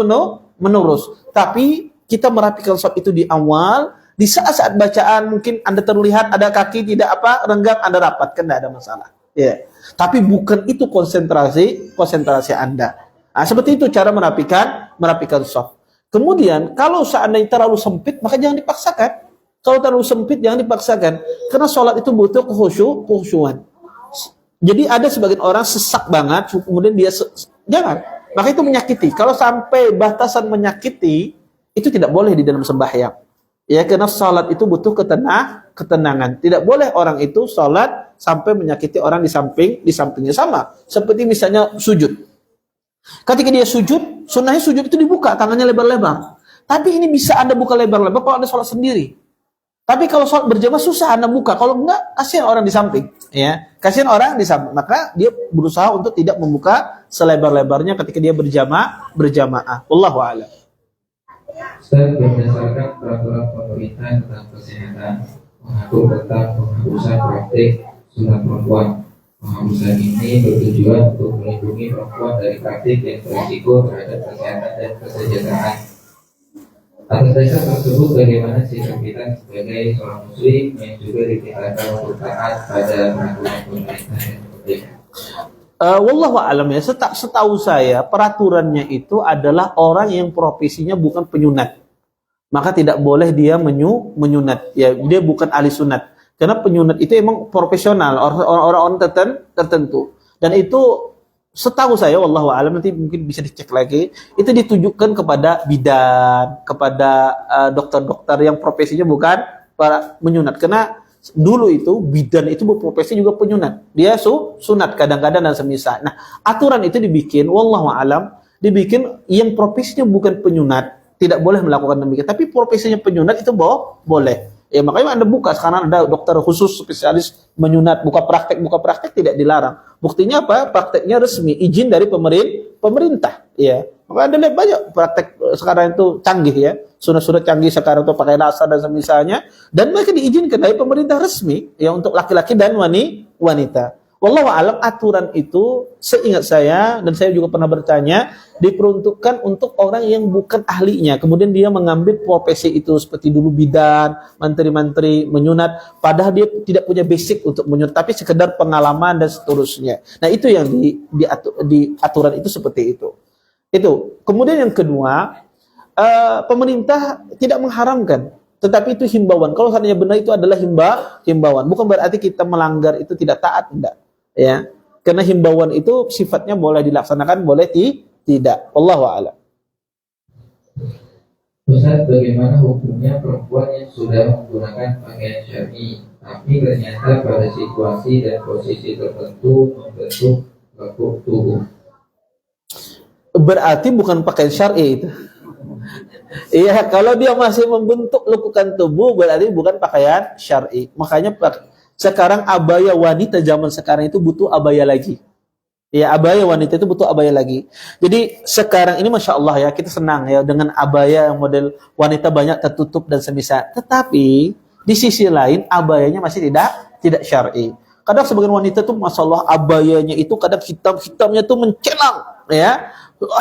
menerus. Tapi kita merapikan saf itu di awal. Di saat bacaan mungkin Anda terlihat ada kaki tidak renggang, Anda rapatkan, tidak ada masalah. Ya. Tapi bukan itu konsentrasi Anda. Nah, seperti itu cara merapikan saf. Kemudian kalau seandainya terlalu sempit, maka jangan dipaksakan. Kalau terlalu sempit jangan dipaksakan, karena sholat itu butuh kekhusyuan. Jadi ada sebagian orang sesak banget, kemudian dia jangan. Maka itu menyakiti. Kalau sampai batasan menyakiti, itu tidak boleh di dalam sembahyang. Ya, karena sholat itu butuh ketenangan. Tidak boleh orang itu sholat sampai menyakiti orang di sampingnya. Sama seperti misalnya sujud. Ketika dia sujud, sunnahnya sujud itu dibuka, tangannya lebar-lebar. Tapi ini bisa Anda buka lebar-lebar kalau Anda sholat sendiri. Tapi kalau sholat berjamaah susah Anda buka. Kalau enggak, kasihan orang di samping. Ya, kasihan orang di samping. Maka dia berusaha untuk tidak membuka selebar-lebarnya ketika dia berjamaah. Wallahu a'lam. Ustaz, berdasarkan peraturan pemerintah tentang kesehatan mengatur tentang penghapusan praktik sunat perempuan. Penghapusan ini bertujuan untuk melindungi perempuan dari praktik yang berisiko terhadap kesehatan dan kesejahteraan. Atas dasar tersebut, bagaimana sikap kita sebagai seorang muslim yang juga ditinggalkan untuk taat pada peraturan pemerintah yang berbeda? Wallahu a'lam ya. Setahu saya peraturannya itu adalah orang yang profesinya bukan penyunat, maka tidak boleh dia menyunat. Ya, dia bukan ahli sunat. Karena penyunat itu emang profesional, orang-orang tertentu. Dan itu setahu saya, wallahu a'lam, nanti mungkin bisa dicek lagi, itu ditujukan kepada bidan, kepada dokter-dokter yang profesinya bukan para menyunat. Karena dulu itu bidan itu berprofesi juga penyunat. Dia sunat kadang-kadang dan semisal. Nah, aturan itu dibikin, wallahu a'lam, dibikin yang profesinya bukan penyunat tidak boleh melakukan demikian, tapi profesinya penyunat itu boleh. Ya makanya Anda buka, sekarang ada dokter khusus spesialis menyunat, buka praktek tidak dilarang. Buktinya apa? Prakteknya resmi, izin dari pemerintah. Ya, maka Anda lihat banyak praktek sekarang itu canggih ya, sunat canggih sekarang itu pakai laser dan semisalnya, dan mereka diizinkan dari pemerintah resmi ya untuk laki-laki dan wanita. Wallahu a'lam, aturan itu seingat saya dan saya juga pernah bertanya diperuntukkan untuk orang yang bukan ahlinya, kemudian dia mengambil profesi itu seperti dulu bidan, menteri-menteri menyunat, padahal dia tidak punya basic untuk menyunat, tapi sekedar pengalaman dan seterusnya. Nah itu yang di aturan itu seperti itu. Itu. Kemudian yang kedua, pemerintah tidak mengharamkan, tetapi itu himbauan. Kalau seandainya benar itu adalah himbauan, bukan berarti kita melanggar itu tidak taat, enggak. Ya, Karena himbauan itu sifatnya boleh dilaksanakan, boleh tidak. Wallahu a'lam. Ustaz, bagaimana hukumnya perempuan yang sudah menggunakan pakaian syar'i, tapi ternyata pada situasi dan posisi tertentu membentuk lekuk tubuh? Berarti bukan pakaian syar'i itu. Iya, kalau dia masih membentuk lekukan tubuh berarti bukan pakaian syar'i. Makanya sekarang abaya wanita zaman sekarang itu butuh abaya lagi. Ya, abaya wanita itu butuh abaya lagi. Jadi sekarang ini Masya Allah ya, kita senang ya dengan abaya yang model wanita banyak tertutup dan semisal. Tetapi di sisi lain abayanya masih tidak syar'i. Kadang sebagian wanita tuh Masya Allah abayanya itu kadang hitamnya tuh mencelang ya.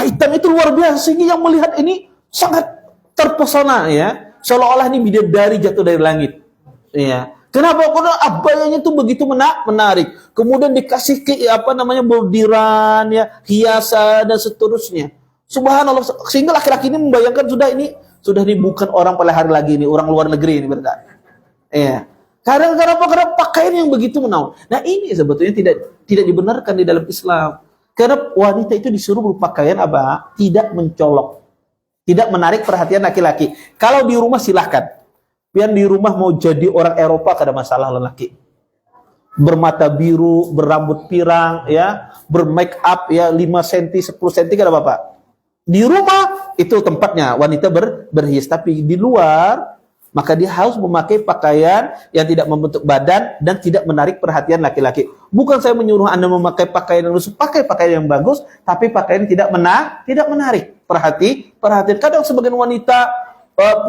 Hitam itu luar biasa sehingga yang melihat ini sangat terpesona ya. Seolah-olah ini bidadari jatuh dari langit. Ya. Kenapa? Karena abayanya itu begitu menarik. Kemudian dikasih bordiran, ya, hiasan dan seterusnya. Subhanallah. Sehingga laki-laki ini membayangkan sudah ini bukan orang pada hari lagi ini, orang luar negeri ini berarti. Iya. Karena pakaian yang begitu menawan. Nah ini sebetulnya tidak dibenarkan di dalam Islam. Karena wanita itu disuruh berpakaian apa? Tidak mencolok, tidak menarik perhatian laki-laki. Kalau di rumah silahkan. Yang di rumah mau jadi orang Eropa kada masalah lelaki. Bermata biru, berambut pirang, ya, bermake up ya 5 cm, 10 cm kada apa-apa. Di rumah itu tempatnya wanita berhias, tapi di luar maka dia harus memakai pakaian yang tidak membentuk badan dan tidak menarik perhatian laki-laki. Bukan saya menyuruh Anda memakai pakaian yang lusuh, pakai pakaian yang bagus, tapi pakaian tidak menarik perhatian. Kadang sebagian wanita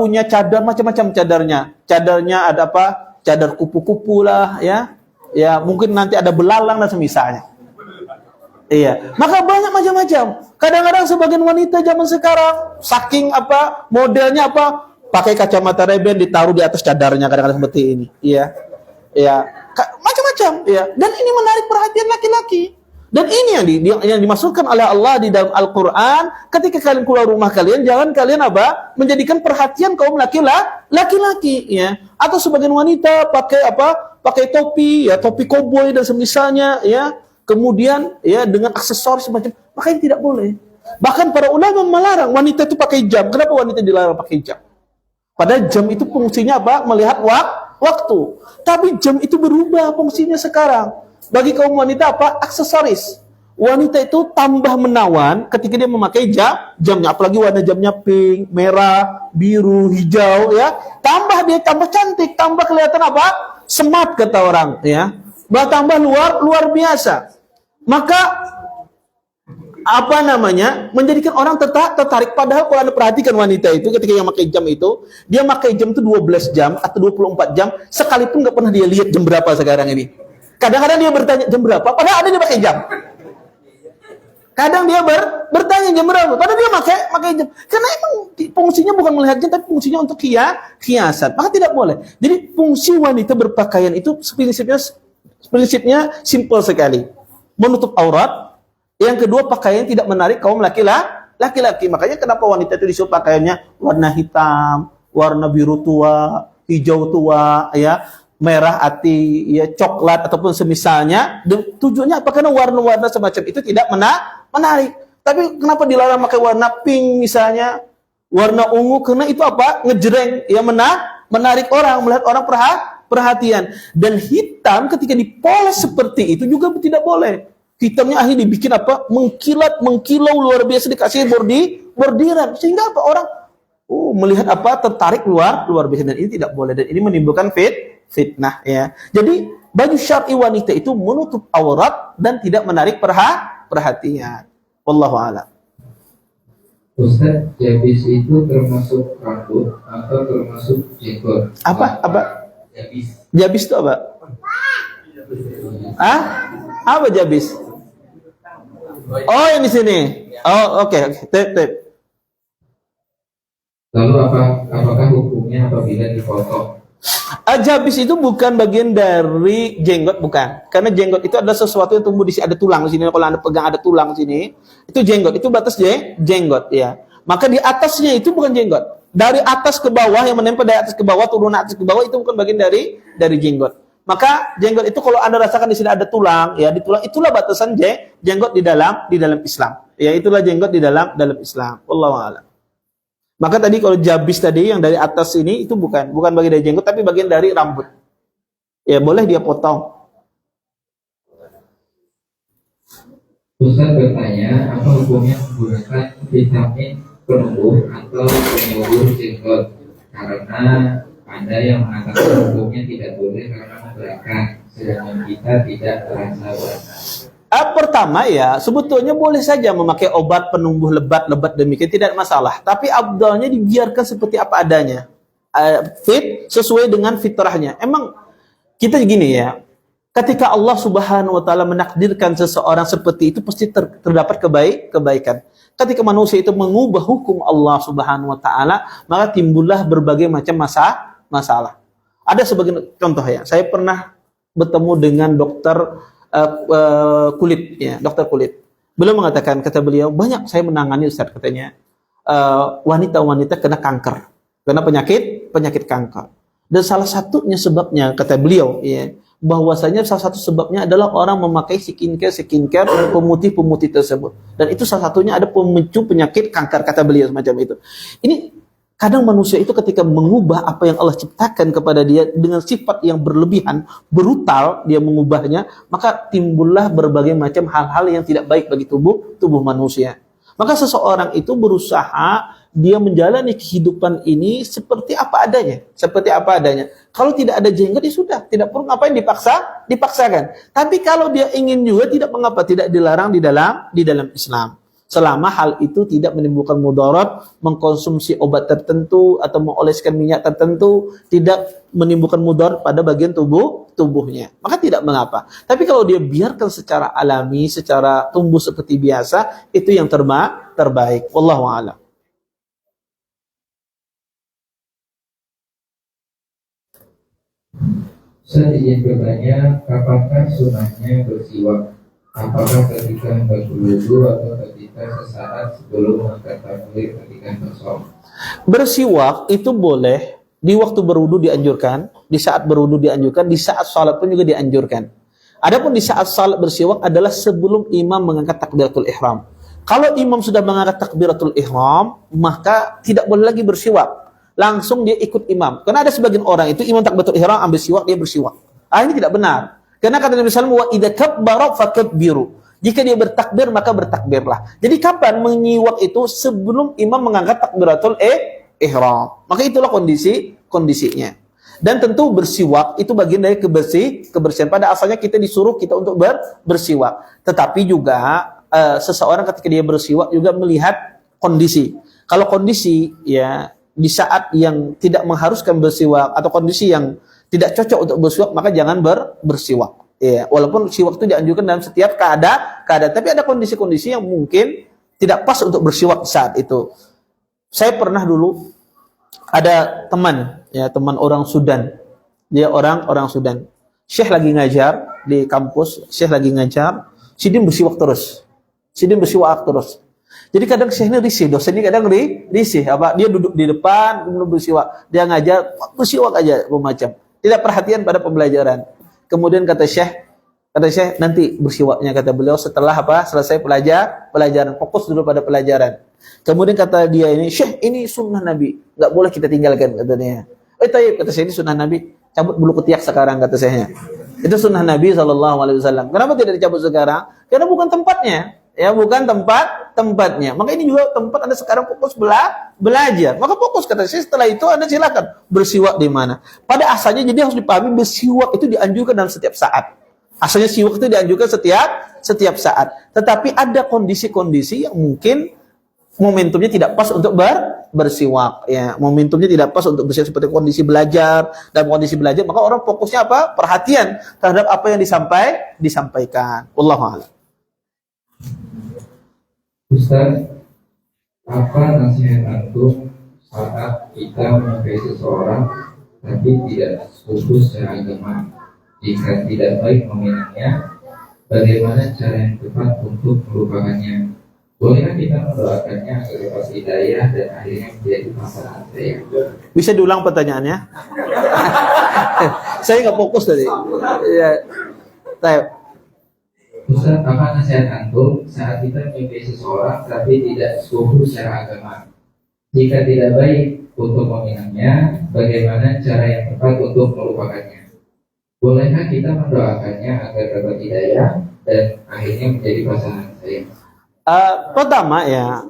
punya cadar macam-macam cadarnya. Cadarnya ada apa? Cadar kupu-kupu lah, ya. Ya, mungkin nanti ada belalang dan semisalnya. Iya. Maka banyak macam-macam. Kadang-kadang sebagian wanita zaman sekarang saking modelnya pakai kacamata Ray-Ban ditaruh di atas cadarnya kadang-kadang seperti ini. Iya. Iya. Macam-macam, ya. Dan ini menarik perhatian laki-laki. Dan ini yang dimaksudkan oleh Allah di dalam Al-Quran. Ketika kalian keluar rumah kalian, jangan kalian menjadikan perhatian kaum laki-laki, ya. Atau sebagian wanita pakai topi, ya, topi koboi dan semisalnya, ya. Kemudian ya dengan aksesoris semacam, makanya tidak boleh. Bahkan para ulama melarang wanita itu pakai jam. Kenapa wanita dilarang pakai jam? Padahal jam itu fungsinya melihat waktu. Tapi jam itu berubah fungsinya sekarang. Bagi kaum wanita aksesoris. Wanita itu tambah menawan ketika dia memakai jamnya, apalagi warna jamnya pink, merah, biru, hijau, ya. Tambah cantik, tambah kelihatan smart kata orang, ya. Tambah luar biasa. Maka menjadikan orang tertarik. Padahal kalau Anda perhatikan wanita itu ketika yang pakai jam itu, dia pakai jam itu 12 jam atau 24 jam, sekalipun nggak pernah dia lihat jam berapa sekarang ini. Kadang-kadang dia bertanya jam berapa, padahal ada dia pakai jam. Kadang dia bertanya jam berapa, padahal dia pakai jam. Karena emang fungsinya bukan melihat jam, tapi fungsinya untuk hiasan. Maka tidak boleh. Jadi fungsi wanita berpakaian itu prinsipnya simpel sekali. Menutup aurat. Yang kedua, pakaian tidak menarik kaum laki-laki. Makanya kenapa wanita itu disuruh pakaiannya warna hitam, warna biru tua, hijau tua, ya, merah ati, ya, coklat ataupun semisalnya. Dan tujuannya apa? Karena warna-warna semacam itu tidak menarik. Tapi kenapa dilarang pakai warna pink misalnya, warna ungu? Karena itu ngejreng, ya, menarik orang, melihat orang perhatian. Dan hitam ketika dipoles seperti itu juga tidak boleh. Hitamnya akhirnya dibikin mengkilau luar biasa, dikasih bordiran sehingga orang melihat tertarik luar biasa, dan ini tidak boleh, dan ini menimbulkan fitnah, ya. Jadi baju syar'i wanita itu menutup aurat dan tidak menarik perhatian. Wallahu a'lam. Ustaz, jabis itu termasuk rambut atau termasuk jenggot? Apa? Jabis itu apa? Apa jabis? Oh, yang di sini. Oh, oke. Tip. Lalu apakah hukumnya apabila dipotong? Jabis itu bukan bagian dari jenggot, bukan. Karena jenggot itu adalah sesuatu yang tumbuh di sini, ada tulang di sini. Kalau Anda pegang ada tulang di sini, itu jenggot. Itu batas jenggot, ya. Maka di atasnya itu bukan jenggot. Dari atas ke bawah, yang menempel dari atas ke bawah, turunan atas ke bawah, itu bukan bagian dari jenggot. Maka jenggot itu kalau Anda rasakan di sini ada tulang, ya di tulang itulah batasan jenggot di dalam Islam. Ya itulah jenggot di dalam Islam. Wallahu a'lam. Maka tadi kalau jabis tadi yang dari atas ini itu bukan bagian dari jenggot tapi bagian dari rambut. Ya boleh dia potong. Ustaz bertanya, apa hukumnya menggunakan vitamin penumbuh atau penyubur jenggot? Karena ada yang mengatakan hukumnya tidak boleh karena memberatkan, sedangkan kita tidak terasa berat. Pertama ya, sebetulnya boleh saja memakai obat penumbuh lebat demikian, tidak masalah. Tapi abdalnya dibiarkan seperti apa adanya. Fit sesuai dengan fitrahnya. Emang kita gini ya, ketika Allah Subhanahu wa taala menakdirkan seseorang seperti itu pasti terdapat kebaikan. Ketika manusia itu mengubah hukum Allah Subhanahu wa taala, maka timbullah berbagai macam masalah. Ada sebagian contoh ya, saya pernah bertemu dengan dokter kulit ya, dokter kulit. Beliau mengatakan, kata beliau, banyak saya menangani Ustaz katanya wanita-wanita kena kanker, kena penyakit kanker. Dan salah satunya sebabnya kata beliau ya, bahwasanya salah satu sebabnya adalah orang memakai skincare pemutih tersebut. Dan itu salah satunya ada pemicu penyakit kanker kata beliau semacam itu. Ini kadang manusia itu ketika mengubah apa yang Allah ciptakan kepada dia dengan sifat yang berlebihan, brutal, dia mengubahnya, maka timbullah berbagai macam hal-hal yang tidak baik bagi tubuh manusia. Maka seseorang itu berusaha dia menjalani kehidupan ini seperti apa adanya. Kalau tidak ada jenggot ya sudah, tidak perlu ngapain dipaksakan. Tapi kalau dia ingin juga tidak mengapa, tidak dilarang di dalam Islam. Selama hal itu tidak menimbulkan mudarat, mengkonsumsi obat tertentu atau mengoleskan minyak tertentu, tidak menimbulkan mudarat pada bagian tubuhnya, maka tidak mengapa. Tapi kalau dia biarkan secara alami, secara tumbuh seperti biasa, itu yang terbaik. Wallahu a'lam. Saya ingin bertanya, apakah sunahnya bersiwak? Apakah ketika berwudu atau ketika sesaat sebelum mengangkat takbir ketika bersolat? Bersiwak itu boleh di waktu berwudu dianjurkan, di saat berwudu dianjurkan, di saat salat pun juga dianjurkan. Adapun di saat salat bersiwak adalah sebelum imam mengangkat takbiratul ihram. Kalau imam sudah mengangkat takbiratul ihram, maka tidak boleh lagi bersiwak. Langsung dia ikut imam. Karena ada sebagian orang itu imam takbiratul ihram ambil siwak, dia bersiwak. Ini tidak benar. Karena kata Nabi SAW, wa idza kabbara fakabbiru. Jika dia bertakbir maka bertakbirlah. Jadi kapan menyiwak itu? Sebelum imam mengangkat takbiratul ihram. Maka itulah kondisinya. Dan tentu bersiwak itu bagian dari kebersihan. Pada asalnya kita disuruh kita untuk bersiwak. Tetapi juga seseorang ketika dia bersiwak juga melihat kondisi. Kalau kondisi ya di saat yang tidak mengharuskan bersiwak atau kondisi yang tidak cocok untuk bersiwak, maka jangan bersiwak. Ya, walaupun siwak itu dianjurkan dalam setiap keadaan, tapi ada kondisi-kondisi yang mungkin tidak pas untuk bersiwak saat itu. Saya pernah dulu ada teman orang Sudan. Dia orang Sudan. Syekh lagi ngajar di kampus, Sidin bersiwak terus. Jadi kadang Syekh ini risih, dosen ini kadang risih. Dia duduk di depan, kemudian bersiwak. Dia ngajar, bersiwak aja macam. Tidak perhatian pada pembelajaran. Kemudian kata Syekh nanti bersiwaknya kata beliau setelah selesai pelajaran, fokus dulu pada pelajaran. Kemudian kata dia ini, Syekh ini sunnah Nabi, nggak boleh kita tinggalkan katanya. Tayyib kata Syekh ini sunnah Nabi, cabut bulu ketiak sekarang kata Syekhnya. Itu sunnah Nabi SAW. Kenapa tidak dicabut sekarang? Karena bukan tempatnya. Ya bukan tempatnya. Maka ini juga tempat Anda sekarang fokus belajar. Maka fokus kata saya setelah itu Anda silakan bersiwak di mana. Pada asalnya jadi harus dipahami bersiwak itu dianjurkan dalam setiap saat. Asalnya siwak itu dianjurkan setiap saat. Tetapi ada kondisi-kondisi yang mungkin momentumnya tidak pas untuk bersiwak. Ya, momentumnya tidak pas untuk bersiwak seperti kondisi belajar. Dalam kondisi belajar maka orang fokusnya perhatian terhadap apa yang disampaikan. Wallahu a'lam. Ustaz, apa nasihat antum saat kita menyukai seseorang tapi tidak fokus secara agama? Jika tidak baik meminangnya, bagaimana cara yang tepat untuk melupakannya? Bolehkah kita mendoakannya agar dapat hidayah dan akhirnya menjadi pasangan saya? Bisa diulang pertanyaannya? Saya nggak fokus tadi. Ya, Tayo. Ustaz, apa nasihat antum saat kita memilih seseorang tapi tidak sepupu secara agama? Jika tidak baik untuk meminangnya, bagaimana cara yang tepat untuk melupakannya? Bolehkah kita mendoakannya agar dapat hidayah dan akhirnya menjadi pasangan saya? Pertama ya,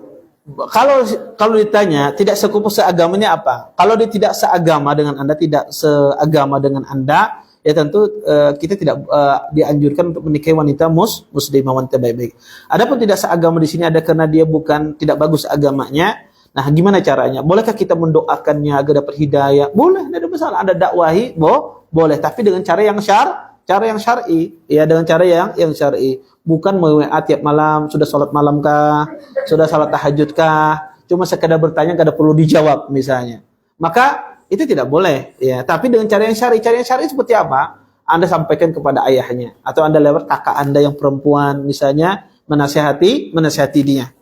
kalau ditanya tidak sekupu seagamanya apa? Kalau dia tidak seagama dengan Anda, tidak seagama dengan Anda, ya tentu kita tidak dianjurkan untuk menikahi wanita muslimah, wanita baik-baik. Adapun tidak seagama di sini ada karena dia bukan tidak bagus agamanya. Nah, gimana caranya? Bolehkah kita mendoakannya agar dapat hidayah? Boleh, tidak ada masalah. Ada dakwahi, boleh, tapi dengan cara yang syar'i, ya, dengan cara yang syar'i. Bukan WA tiap malam, sudah sholat malam kah, sudah sholat tahajud kah, cuma sekedar bertanya kada perlu dijawab misalnya. Maka itu tidak boleh, ya. Tapi dengan cara yang syar'i. Cara yang syar'i seperti apa? Anda sampaikan kepada ayahnya atau Anda lewat kakak Anda yang perempuan misalnya menasihati dia.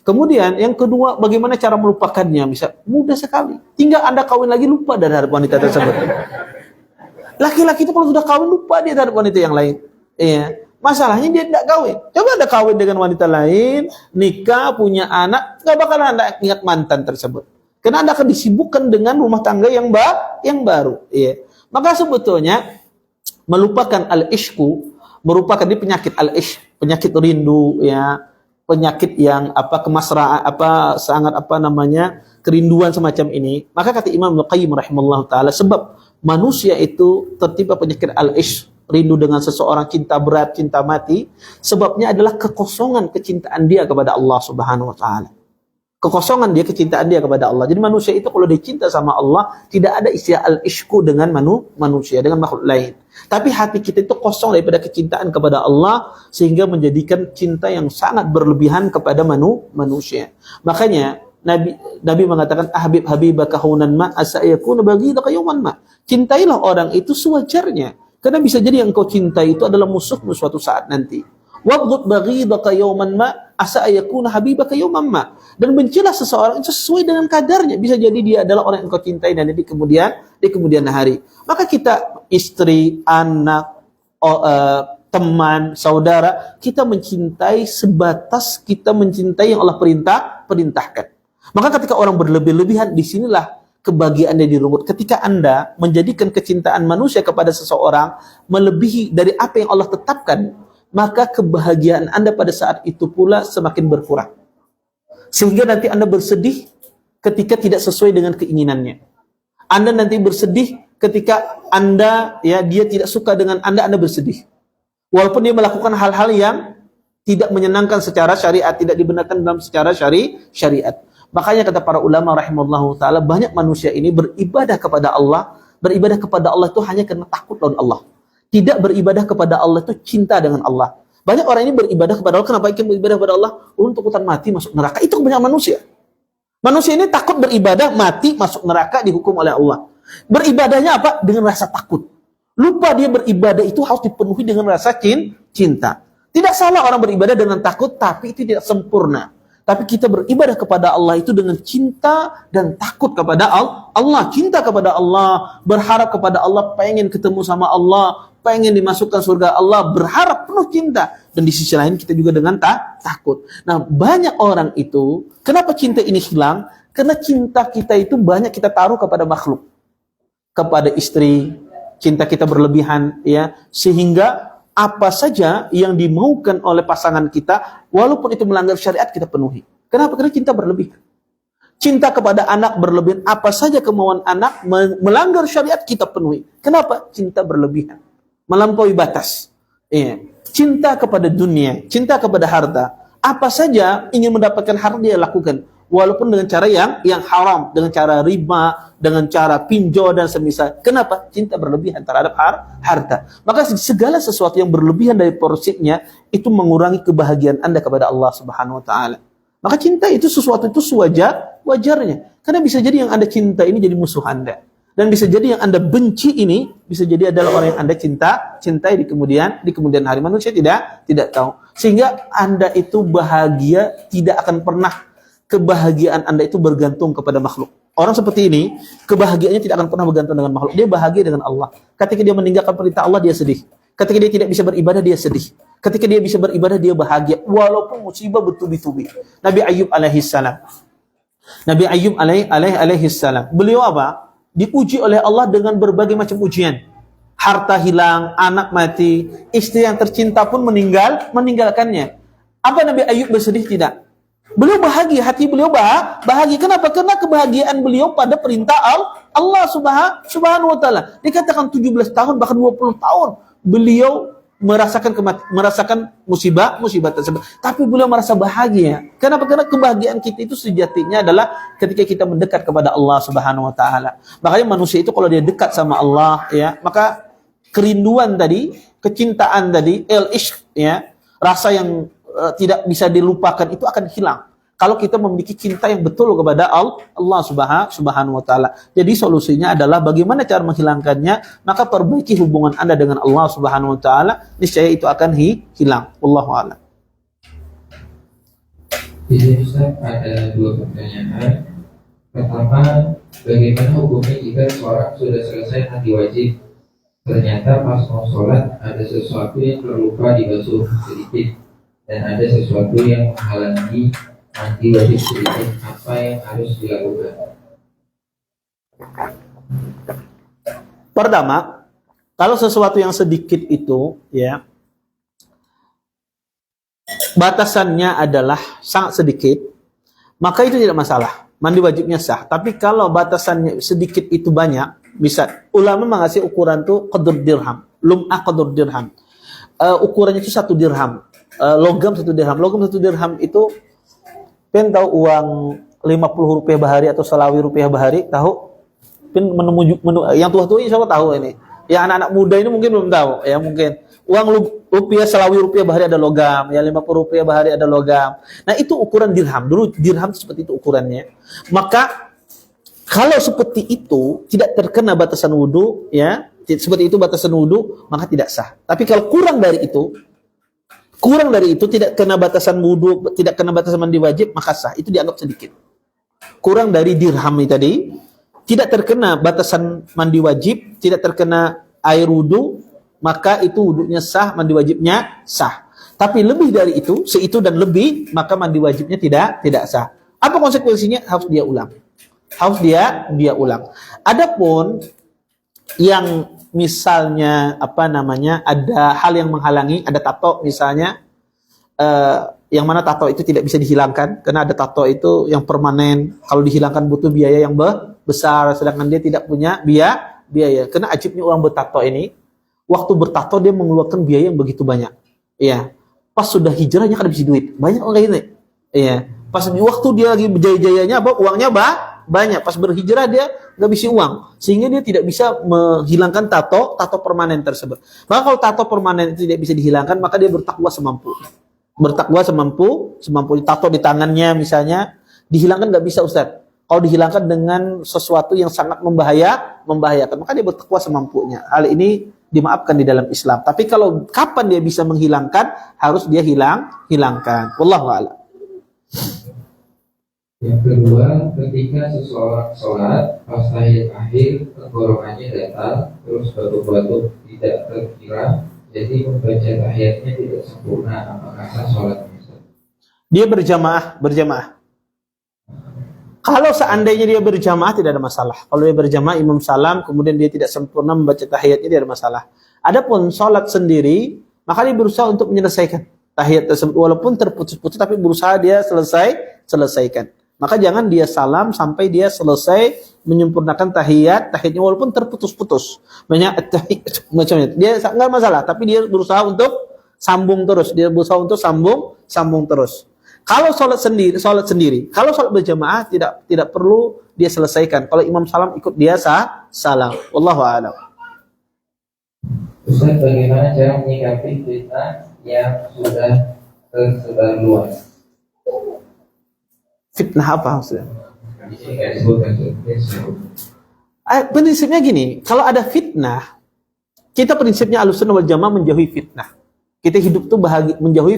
Kemudian yang kedua, bagaimana cara melupakannya? Bisa mudah sekali. Tinggal Anda kawin lagi, lupa dari wanita tersebut. Laki-laki itu kalau sudah kawin lupa dia terhadap wanita yang lain. Iya. Masalahnya dia tidak kawin. Coba Anda kawin dengan wanita lain, nikah, punya anak, nggak bakalan Anda ingat mantan tersebut. Karena Anda akan disibukkan dengan rumah tangga yang baru. Iya. Maka sebetulnya melupakan al-ishku merupakan di penyakit al-ishq, penyakit rindu, ya, penyakit yang kemasraan, sangat kerinduan semacam ini. Maka kata Imam Al-Qayyim rahimahullah taala, sebab manusia itu tertimpa penyakit al-ishq, rindu dengan seseorang, cinta berat, cinta mati, sebabnya adalah kekosongan kecintaan dia kepada Allah Subhanahu wa taala. Kekosongan dia, kecintaan dia kepada Allah. Jadi manusia itu kalau dicinta sama Allah, tidak ada istilah al-ishku dengan manusia, dengan makhluk lain. Tapi hati kita itu kosong daripada kecintaan kepada Allah, sehingga menjadikan cinta yang sangat berlebihan kepada manusia. Makanya Nabi mengatakan, ahbib habibaka hunan ma asayakuna baghidaka yawman ma. Cintailah orang itu sewajarnya. Karena bisa jadi yang kau cintai itu adalah musuhmu suatu saat nanti. Wabghud baghidaka yawman ma asayakuna habibaka yawman ma. Dan bencilah seseorang itu sesuai dengan kadarnya. Bisa jadi dia adalah orang yang kau cintai dan di kemudian hari. Maka kita, istri, anak, teman, saudara, kita mencintai sebatas kita mencintai yang Allah perintahkan. Maka ketika orang berlebih-lebihan, disinilah kebahagiaannya direnggut. Ketika Anda menjadikan kecintaan manusia kepada seseorang melebihi dari apa yang Allah tetapkan, maka kebahagiaan Anda pada saat itu pula semakin berkurang. Sehingga nanti Anda bersedih ketika tidak sesuai dengan keinginannya. Anda nanti bersedih ketika dia tidak suka dengan Anda bersedih. Walaupun dia melakukan hal-hal yang tidak menyenangkan secara syariat, tidak dibenarkan dalam secara syariat. Makanya kata para ulama rahimahullahu taala, banyak manusia ini beribadah kepada Allah itu hanya karena takut lawan Allah. Tidak beribadah kepada Allah itu cinta dengan Allah. Banyak orang ini beribadah kepada Allah. Kenapa ingin beribadah kepada Allah? Untuk ikutan mati masuk neraka. Itu kebanyakan manusia. Manusia ini takut beribadah, mati masuk neraka, dihukum oleh Allah. Beribadahnya apa? Dengan rasa takut. Lupa dia beribadah itu harus dipenuhi dengan rasa cinta. Tidak salah orang beribadah dengan takut, tapi itu tidak sempurna. Tapi kita beribadah kepada Allah itu dengan cinta dan takut kepada Allah. Cinta kepada Allah, berharap kepada Allah, pengen ketemu sama Allah, pengen dimasukkan surga Allah, berharap penuh cinta. Dan di sisi lain kita juga dengan takut. Nah, banyak orang itu, kenapa cinta ini hilang? Karena cinta kita itu banyak kita taruh kepada makhluk. Kepada istri, cinta kita berlebihan, ya, sehingga apa saja yang dimaukan oleh pasangan kita, walaupun itu melanggar syariat, kita penuhi. Kenapa? Karena cinta berlebihan. Cinta kepada anak berlebihan. Apa saja kemauan anak melanggar syariat, kita penuhi. Kenapa? Cinta berlebihan. Melampaui batas. Cinta kepada dunia, cinta kepada harta. Apa saja ingin mendapatkan harta, dia lakukan. Walaupun dengan cara yang haram, dengan cara riba, dengan cara pinjol dan semisal. Kenapa? Cinta berlebihan terhadap harta. Maka segala sesuatu yang berlebihan dari porsinya itu mengurangi kebahagiaan Anda kepada Allah Subhanahu wa taala. Maka cinta itu sesuatu itu wajarnya. Karena bisa jadi yang Anda cinta ini jadi musuh Anda. Dan bisa jadi yang Anda benci ini bisa jadi adalah orang yang Anda cintai di kemudian hari. Manusia tidak tahu. Sehingga Anda itu bahagia, tidak akan pernah kebahagiaan Anda itu bergantung kepada makhluk. Orang seperti ini, kebahagiaannya tidak akan pernah bergantung dengan makhluk. Dia bahagia dengan Allah. Ketika dia meninggalkan perintah Allah, dia sedih. Ketika dia tidak bisa beribadah, dia sedih. Ketika dia bisa beribadah, dia bahagia. Walaupun musibah bertubi-tubi. Nabi Ayyub alaihissalam. Beliau apa? Diuji oleh Allah dengan berbagai macam ujian. Harta hilang, anak mati, istri yang tercinta pun meninggalkannya. Apa Nabi Ayyub bersedih? Tidak. Beliau bahagia, hati beliau bahagia. Kenapa? Karena kebahagiaan beliau pada perintah Allah subhanahu wa ta'ala. Dikatakan 17 tahun, bahkan 20 tahun. Beliau merasakan musibah tersebut. Tapi beliau merasa bahagia. Kenapa? Karena kebahagiaan kita itu sejatinya adalah ketika kita mendekat kepada Allah Subhanahu wa taala. Makanya manusia itu kalau dia dekat sama Allah, ya, maka kerinduan tadi, kecintaan tadi, al-ishq, ya, rasa yang tidak bisa dilupakan itu akan hilang. Kalau kita memiliki cinta yang betul kepada Allah Subhanahu wa taala. Jadi solusinya adalah bagaimana cara menghilangkannya? Maka perbaiki hubungan Anda dengan Allah Subhanahu wa taala, niscaya itu akan hilang. Wallahu a'lam. Jadi Ustaz, ada 2 pertanyaan. Pertama, bagaimana hukumnya jika seorang sudah selesai mandi wajib, ternyata pas mau sholat ada sesuatu yang terlupa dibasuh sedikit dan ada sesuatu yang menghalangi mandi wajib sedikit, apa yang harus dilakukan? Pertama, kalau sesuatu yang sedikit itu, ya, batasannya adalah sangat sedikit, maka itu tidak masalah. Mandi wajibnya sah. Tapi kalau batasannya sedikit itu banyak, bisa. Ulama mengasih ukuran itu qadur dirham. Lum'ah qadur dirham. Ukurannya itu 1 dirham. Logam 1 dirham. Logam 1 dirham itu, pen tahu uang 50 rupiah bahari atau Salawi rupiah bahari, tahu? Pen menu yang tua-tua insya Allah tahu ini. Yang anak-anak muda ini mungkin belum tahu, ya mungkin. Uang rupiah Salawi rupiah bahari ada logam, ya 50 rupiah bahari ada logam. Nah, itu ukuran dirham. Dulu dirham seperti itu ukurannya. Maka kalau seperti itu tidak terkena batasan wudu, ya, seperti itu batasan wudu, maka tidak sah. Tapi kalau kurang dari itu tidak kena batasan wudu, tidak kena batasan mandi wajib, maka sah. Itu dianggap sedikit. Kurang dari dirham ini tadi, tidak terkena batasan mandi wajib, tidak terkena air wudu, maka itu wudunya sah, mandi wajibnya sah. Tapi lebih dari itu, seitu dan lebih, maka mandi wajibnya tidak sah. Apa konsekuensinya? Harus dia ulang. Adapun yang misalnya ada hal yang menghalangi, ada tato misalnya, yang mana tato itu tidak bisa dihilangkan karena ada tato itu yang permanen, kalau dihilangkan butuh biaya yang besar, sedangkan dia tidak punya biaya. Karena ajibnya orang bertato ini, waktu bertato dia mengeluarkan biaya yang begitu banyak. Iya. Pas sudah hijrahnya kan habis duit. Banyak orang kayak gini. Iya. Pas waktu dia lagi berjaya-jayanya uangnya banyak. Pas berhijrah dia nggak bisa uang, sehingga dia tidak bisa menghilangkan tato permanen tersebut. Maka kalau tato permanen itu tidak bisa dihilangkan, maka dia bertakwa semampu. Tato di tangannya misalnya dihilangkan nggak bisa, Ustaz. Kalau dihilangkan dengan sesuatu yang sangat membahayakan, maka dia bertakwa semampunya. Hal ini dimaafkan di dalam Islam. Tapi kalau kapan dia bisa menghilangkan, harus dia hilangkan. Wallahu a'lam. Yang kedua, ketika seseorang sholat pas tahiyat akhir tenggorokannya datar, terus batuk-batuk tidak terkira, jadi membaca tahiyatnya tidak sempurna, apakah sah sholatnya? Dia berjamaah. Kalau seandainya dia berjamaah tidak ada masalah. Kalau dia berjamaah imam salam, kemudian dia tidak sempurna membaca tahiyatnya, tidak ada masalah. Adapun sholat sendiri, maka dia berusaha untuk menyelesaikan tahiyat tersebut, walaupun terputus-putus, tapi berusaha dia selesaikan. Maka jangan dia salam sampai dia selesai menyempurnakan tahiyatnya walaupun terputus-putus. Banyak macamnya. Dia enggak masalah, tapi dia berusaha untuk sambung terus. Sambung terus. Kalau sholat sendiri. Kalau sholat berjamaah tidak perlu dia selesaikan. Kalau imam salam ikut dia salam. Wallahu a'lam. Ustaz, bagaimana cara menyikapi fitnah yang sudah tersebar luas? Fitnah apa maksudnya? Di sini nggak disebutkan. Prinsipnya gini, kalau ada fitnah, kita prinsipnya Ahlussunnah wal Jamaah menjauhi fitnah. Kita hidup tuh bahagia, menjauhi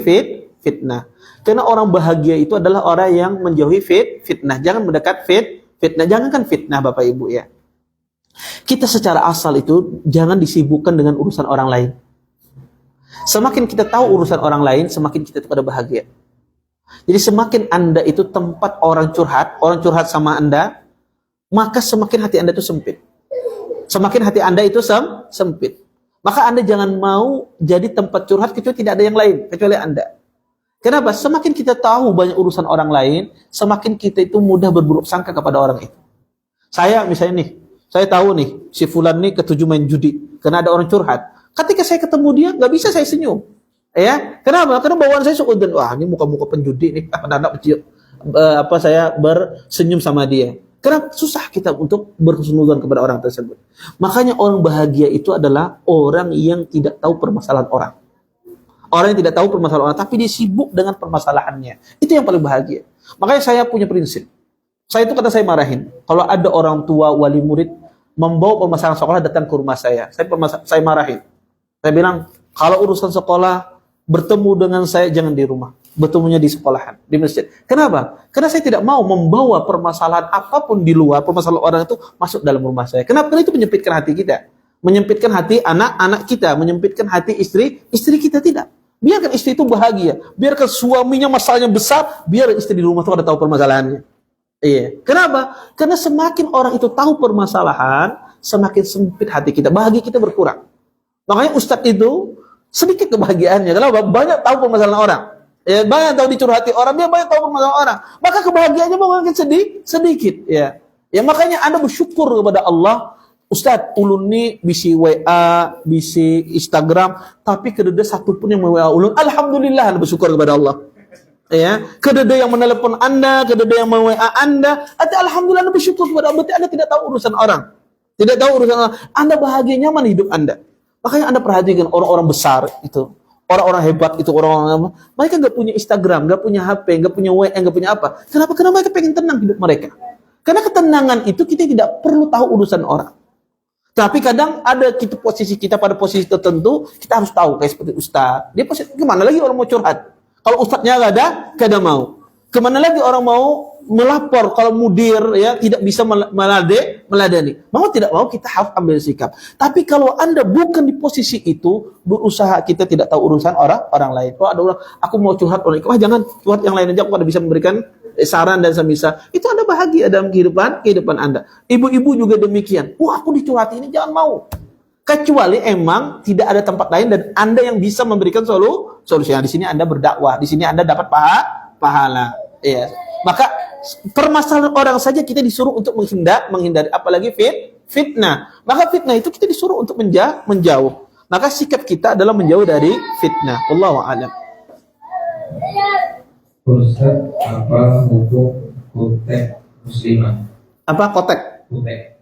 fitnah. Karena orang bahagia itu adalah orang yang menjauhi fitnah. Jangan mendekat fitnah. Jangan kan fitnah Bapak Ibu ya. Kita secara asal itu jangan disibukkan dengan urusan orang lain. Semakin kita tahu urusan orang lain, semakin kita itu pada bahagia. Jadi semakin Anda itu tempat orang curhat sama Anda, maka semakin hati Anda itu sempit. Semakin hati Anda itu sempit. Maka Anda jangan mau jadi tempat curhat kecuali tidak ada yang lain, kecuali Anda. Kenapa? Semakin kita tahu banyak urusan orang lain, semakin kita itu mudah berburuk sangka kepada orang itu. Saya misalnya nih, saya tahu nih, si Fulan nih ketujuh main judi, karena ada orang curhat. Ketika saya ketemu dia, nggak bisa saya senyum. Ya, kenapa? Karena bawaan saya suudzon. Wah, ini muka-muka penjudi nih, anak-anak kecil. Saya bersenyum sama dia. Karena susah kita untuk berhusnuzon kepada orang tersebut. Makanya orang bahagia itu adalah orang yang tidak tahu permasalahan orang. Orang yang tidak tahu permasalahan orang, tapi dia sibuk dengan permasalahannya. Itu yang paling bahagia. Makanya saya punya prinsip. Saya itu kata saya marahin. Kalau ada orang tua, wali murid, membawa permasalahan sekolah datang ke rumah saya marahin. Saya bilang, kalau urusan sekolah, bertemu dengan saya jangan di rumah. Bertemunya di sekolahan, di masjid. Kenapa? Karena saya tidak mau membawa permasalahan apapun di luar, permasalahan orang itu masuk dalam rumah saya. Kenapa? Karena itu menyempitkan hati kita. Menyempitkan hati anak-anak kita. Menyempitkan hati istri kita tidak. Biarkan istri itu bahagia. Biarkan suaminya masalahnya besar, biar istri di rumah itu ada tahu permasalahannya. Iya. Kenapa? Karena semakin orang itu tahu permasalahan, semakin sempit hati kita. Bahagia kita berkurang. Makanya Ustadz itu sedikit kebahagiaannya. Kenapa? Banyak tahu permasalahan orang. Ya, banyak tahu dicurhati orang, dia banyak tahu permasalahan orang. Maka kebahagiaannya mungkin sedikit. Ya, makanya Anda bersyukur kepada Allah. Ustadz, ulun ni bisi WA, bisi Instagram, tapi kedede satu pun yang WA ulun. Alhamdulillah, Anda bersyukur kepada Allah. Ya, kedede yang menelepon Anda, kedede yang WA Anda, alhamdulillah Anda bersyukur kepada Allah. Berarti Anda tidak tahu urusan orang. Tidak tahu urusan orang. Anda bahagia nyaman hidup Anda. Makanya Anda perhatikan orang-orang besar itu, orang-orang hebat itu, orang-orang mereka nggak punya Instagram, nggak punya HP, nggak punya WA, nggak punya apa. Kenapa? Karena mereka pengen tenang hidup mereka. Karena ketenangan itu kita tidak perlu tahu urusan orang. Tapi kadang ada posisi kita pada posisi tertentu, kita harus tahu kayak seperti Ustadz. Dia posisi kemana lagi orang mau curhat? Kalau Ustadznya nggak ada mau. Kemana lagi orang mau melapor kalau mudir ya tidak bisa meladeni. Mau tidak mau kita harus ambil sikap. Tapi kalau Anda bukan di posisi itu, berusaha kita tidak tahu urusan orang lain. Kalau ada orang, aku mau curhat orang, jangan curhat yang lain aja, aku ada bisa memberikan saran dan semisal. Itu Anda bahagia dalam kehidupan Anda. Ibu-ibu juga demikian. Aku dicurhati ini, jangan mau. Kecuali emang tidak ada tempat lain dan Anda yang bisa memberikan solusi. Di sini Anda berdakwah, di sini Anda dapat pahala. Ya. Maka permasalahan orang saja kita disuruh untuk menghindari, apalagi fitnah. Maka fitnah itu kita disuruh untuk menjauh. Maka sikap kita adalah menjauh dari fitnah. Wallahu a'lam. Ustaz, apa hukum kutek muslimah? Apa kotek?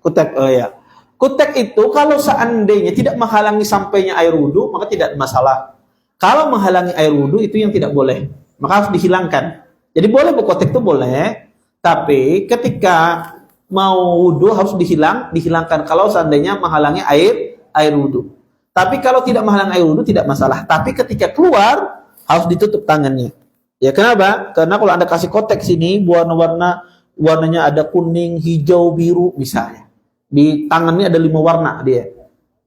Kutek. Oh ya. Kutek itu kalau seandainya tidak menghalangi sampainya air wudu, maka tidak masalah. Kalau menghalangi air wudu itu yang tidak boleh. Maka harus dihilangkan. Jadi boleh berkotek itu boleh, tapi ketika mau wudu harus dihilangkan kalau seandainya menghalangi air wudu. Tapi kalau tidak menghalangi air wudu tidak masalah. Tapi ketika keluar harus ditutup tangannya. Ya kenapa? Karena kalau Anda kasih kotek sini warnanya ada kuning, hijau, biru misalnya. Di tangannya ada 5 warna dia.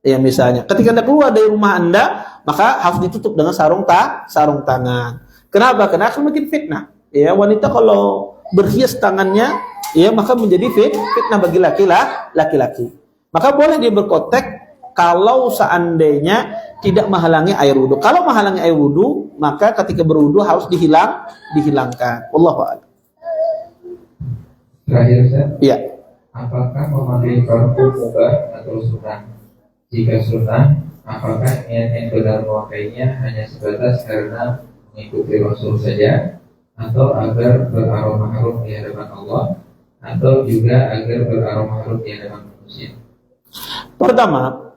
Ya misalnya. Ketika Anda keluar dari rumah Anda, maka harus ditutup dengan sarung tangan. Kenapa? Karena akan makin fitnah. Ya, wanita kalau berhias tangannya, ya maka menjadi fitnah bagi laki-laki. Maka boleh dia berkotek kalau seandainya tidak menghalangi air wudu. Kalau menghalangi air wudu, maka ketika berwudu harus dihilangkan. Wallahu a'lam. Terakhir, Ustaz. Iya. Apakah memakai parfum mubah atau sunnah? Jika sunnah, apakah niat yang benar memakainya hanya sebatas karena mengikuti Rasul saja, atau agar beraroma harum di hadapan Allah, atau juga agar beraroma harum di hadapan manusia? Pertama,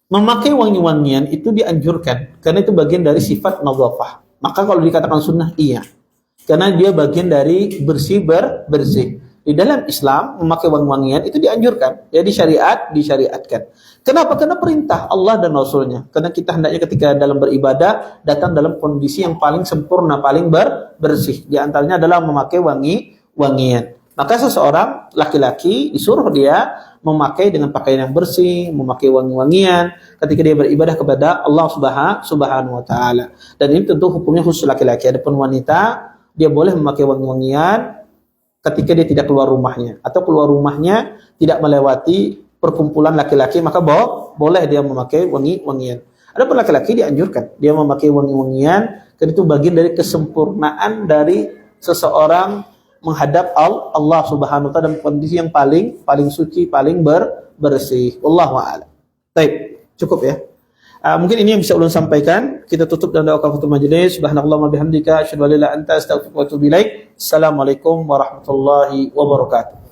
memakai wangi-wangian itu dianjurkan karena itu bagian dari sifat nadhafah. Maka kalau dikatakan sunnah, iya. Karena dia bagian dari bersih. di dalam Islam memakai wangi-wangian itu dianjurkan, ya disyariatkan. Kenapa? Karena perintah Allah dan Rasulnya. Karena kita hendaknya ketika dalam beribadah datang dalam kondisi yang paling sempurna, paling bersih. Di antaranya adalah memakai wangi-wangian. Maka seseorang laki-laki disuruh dia memakai dengan pakaian yang bersih, memakai wangi-wangian ketika dia beribadah kepada Allah Subhanahu wa taala. Dan ini tentu hukumnya khusus laki-laki. Adapun wanita, dia boleh memakai wangi-wangian ketika dia tidak keluar rumahnya atau keluar rumahnya tidak melewati perkumpulan laki-laki, maka boleh dia memakai wangi-wangian. Adapun laki-laki dianjurkan dia memakai wangi-wangian karena itu bagian dari kesempurnaan dari seseorang menghadap Allah Subhanahu wa taala dalam kondisi yang paling suci, paling bersih. Wallahu a'lam. Baik, cukup ya. Mungkin ini yang bisa ulun sampaikan. Kita tutup dengan doa kafatul majelis. Subhanallah wa bihamdika asyhadu an la ilaha illa anta astaghfiruka wa atubu ilaik. Assalamualaikum warahmatullahi wabarakatuh.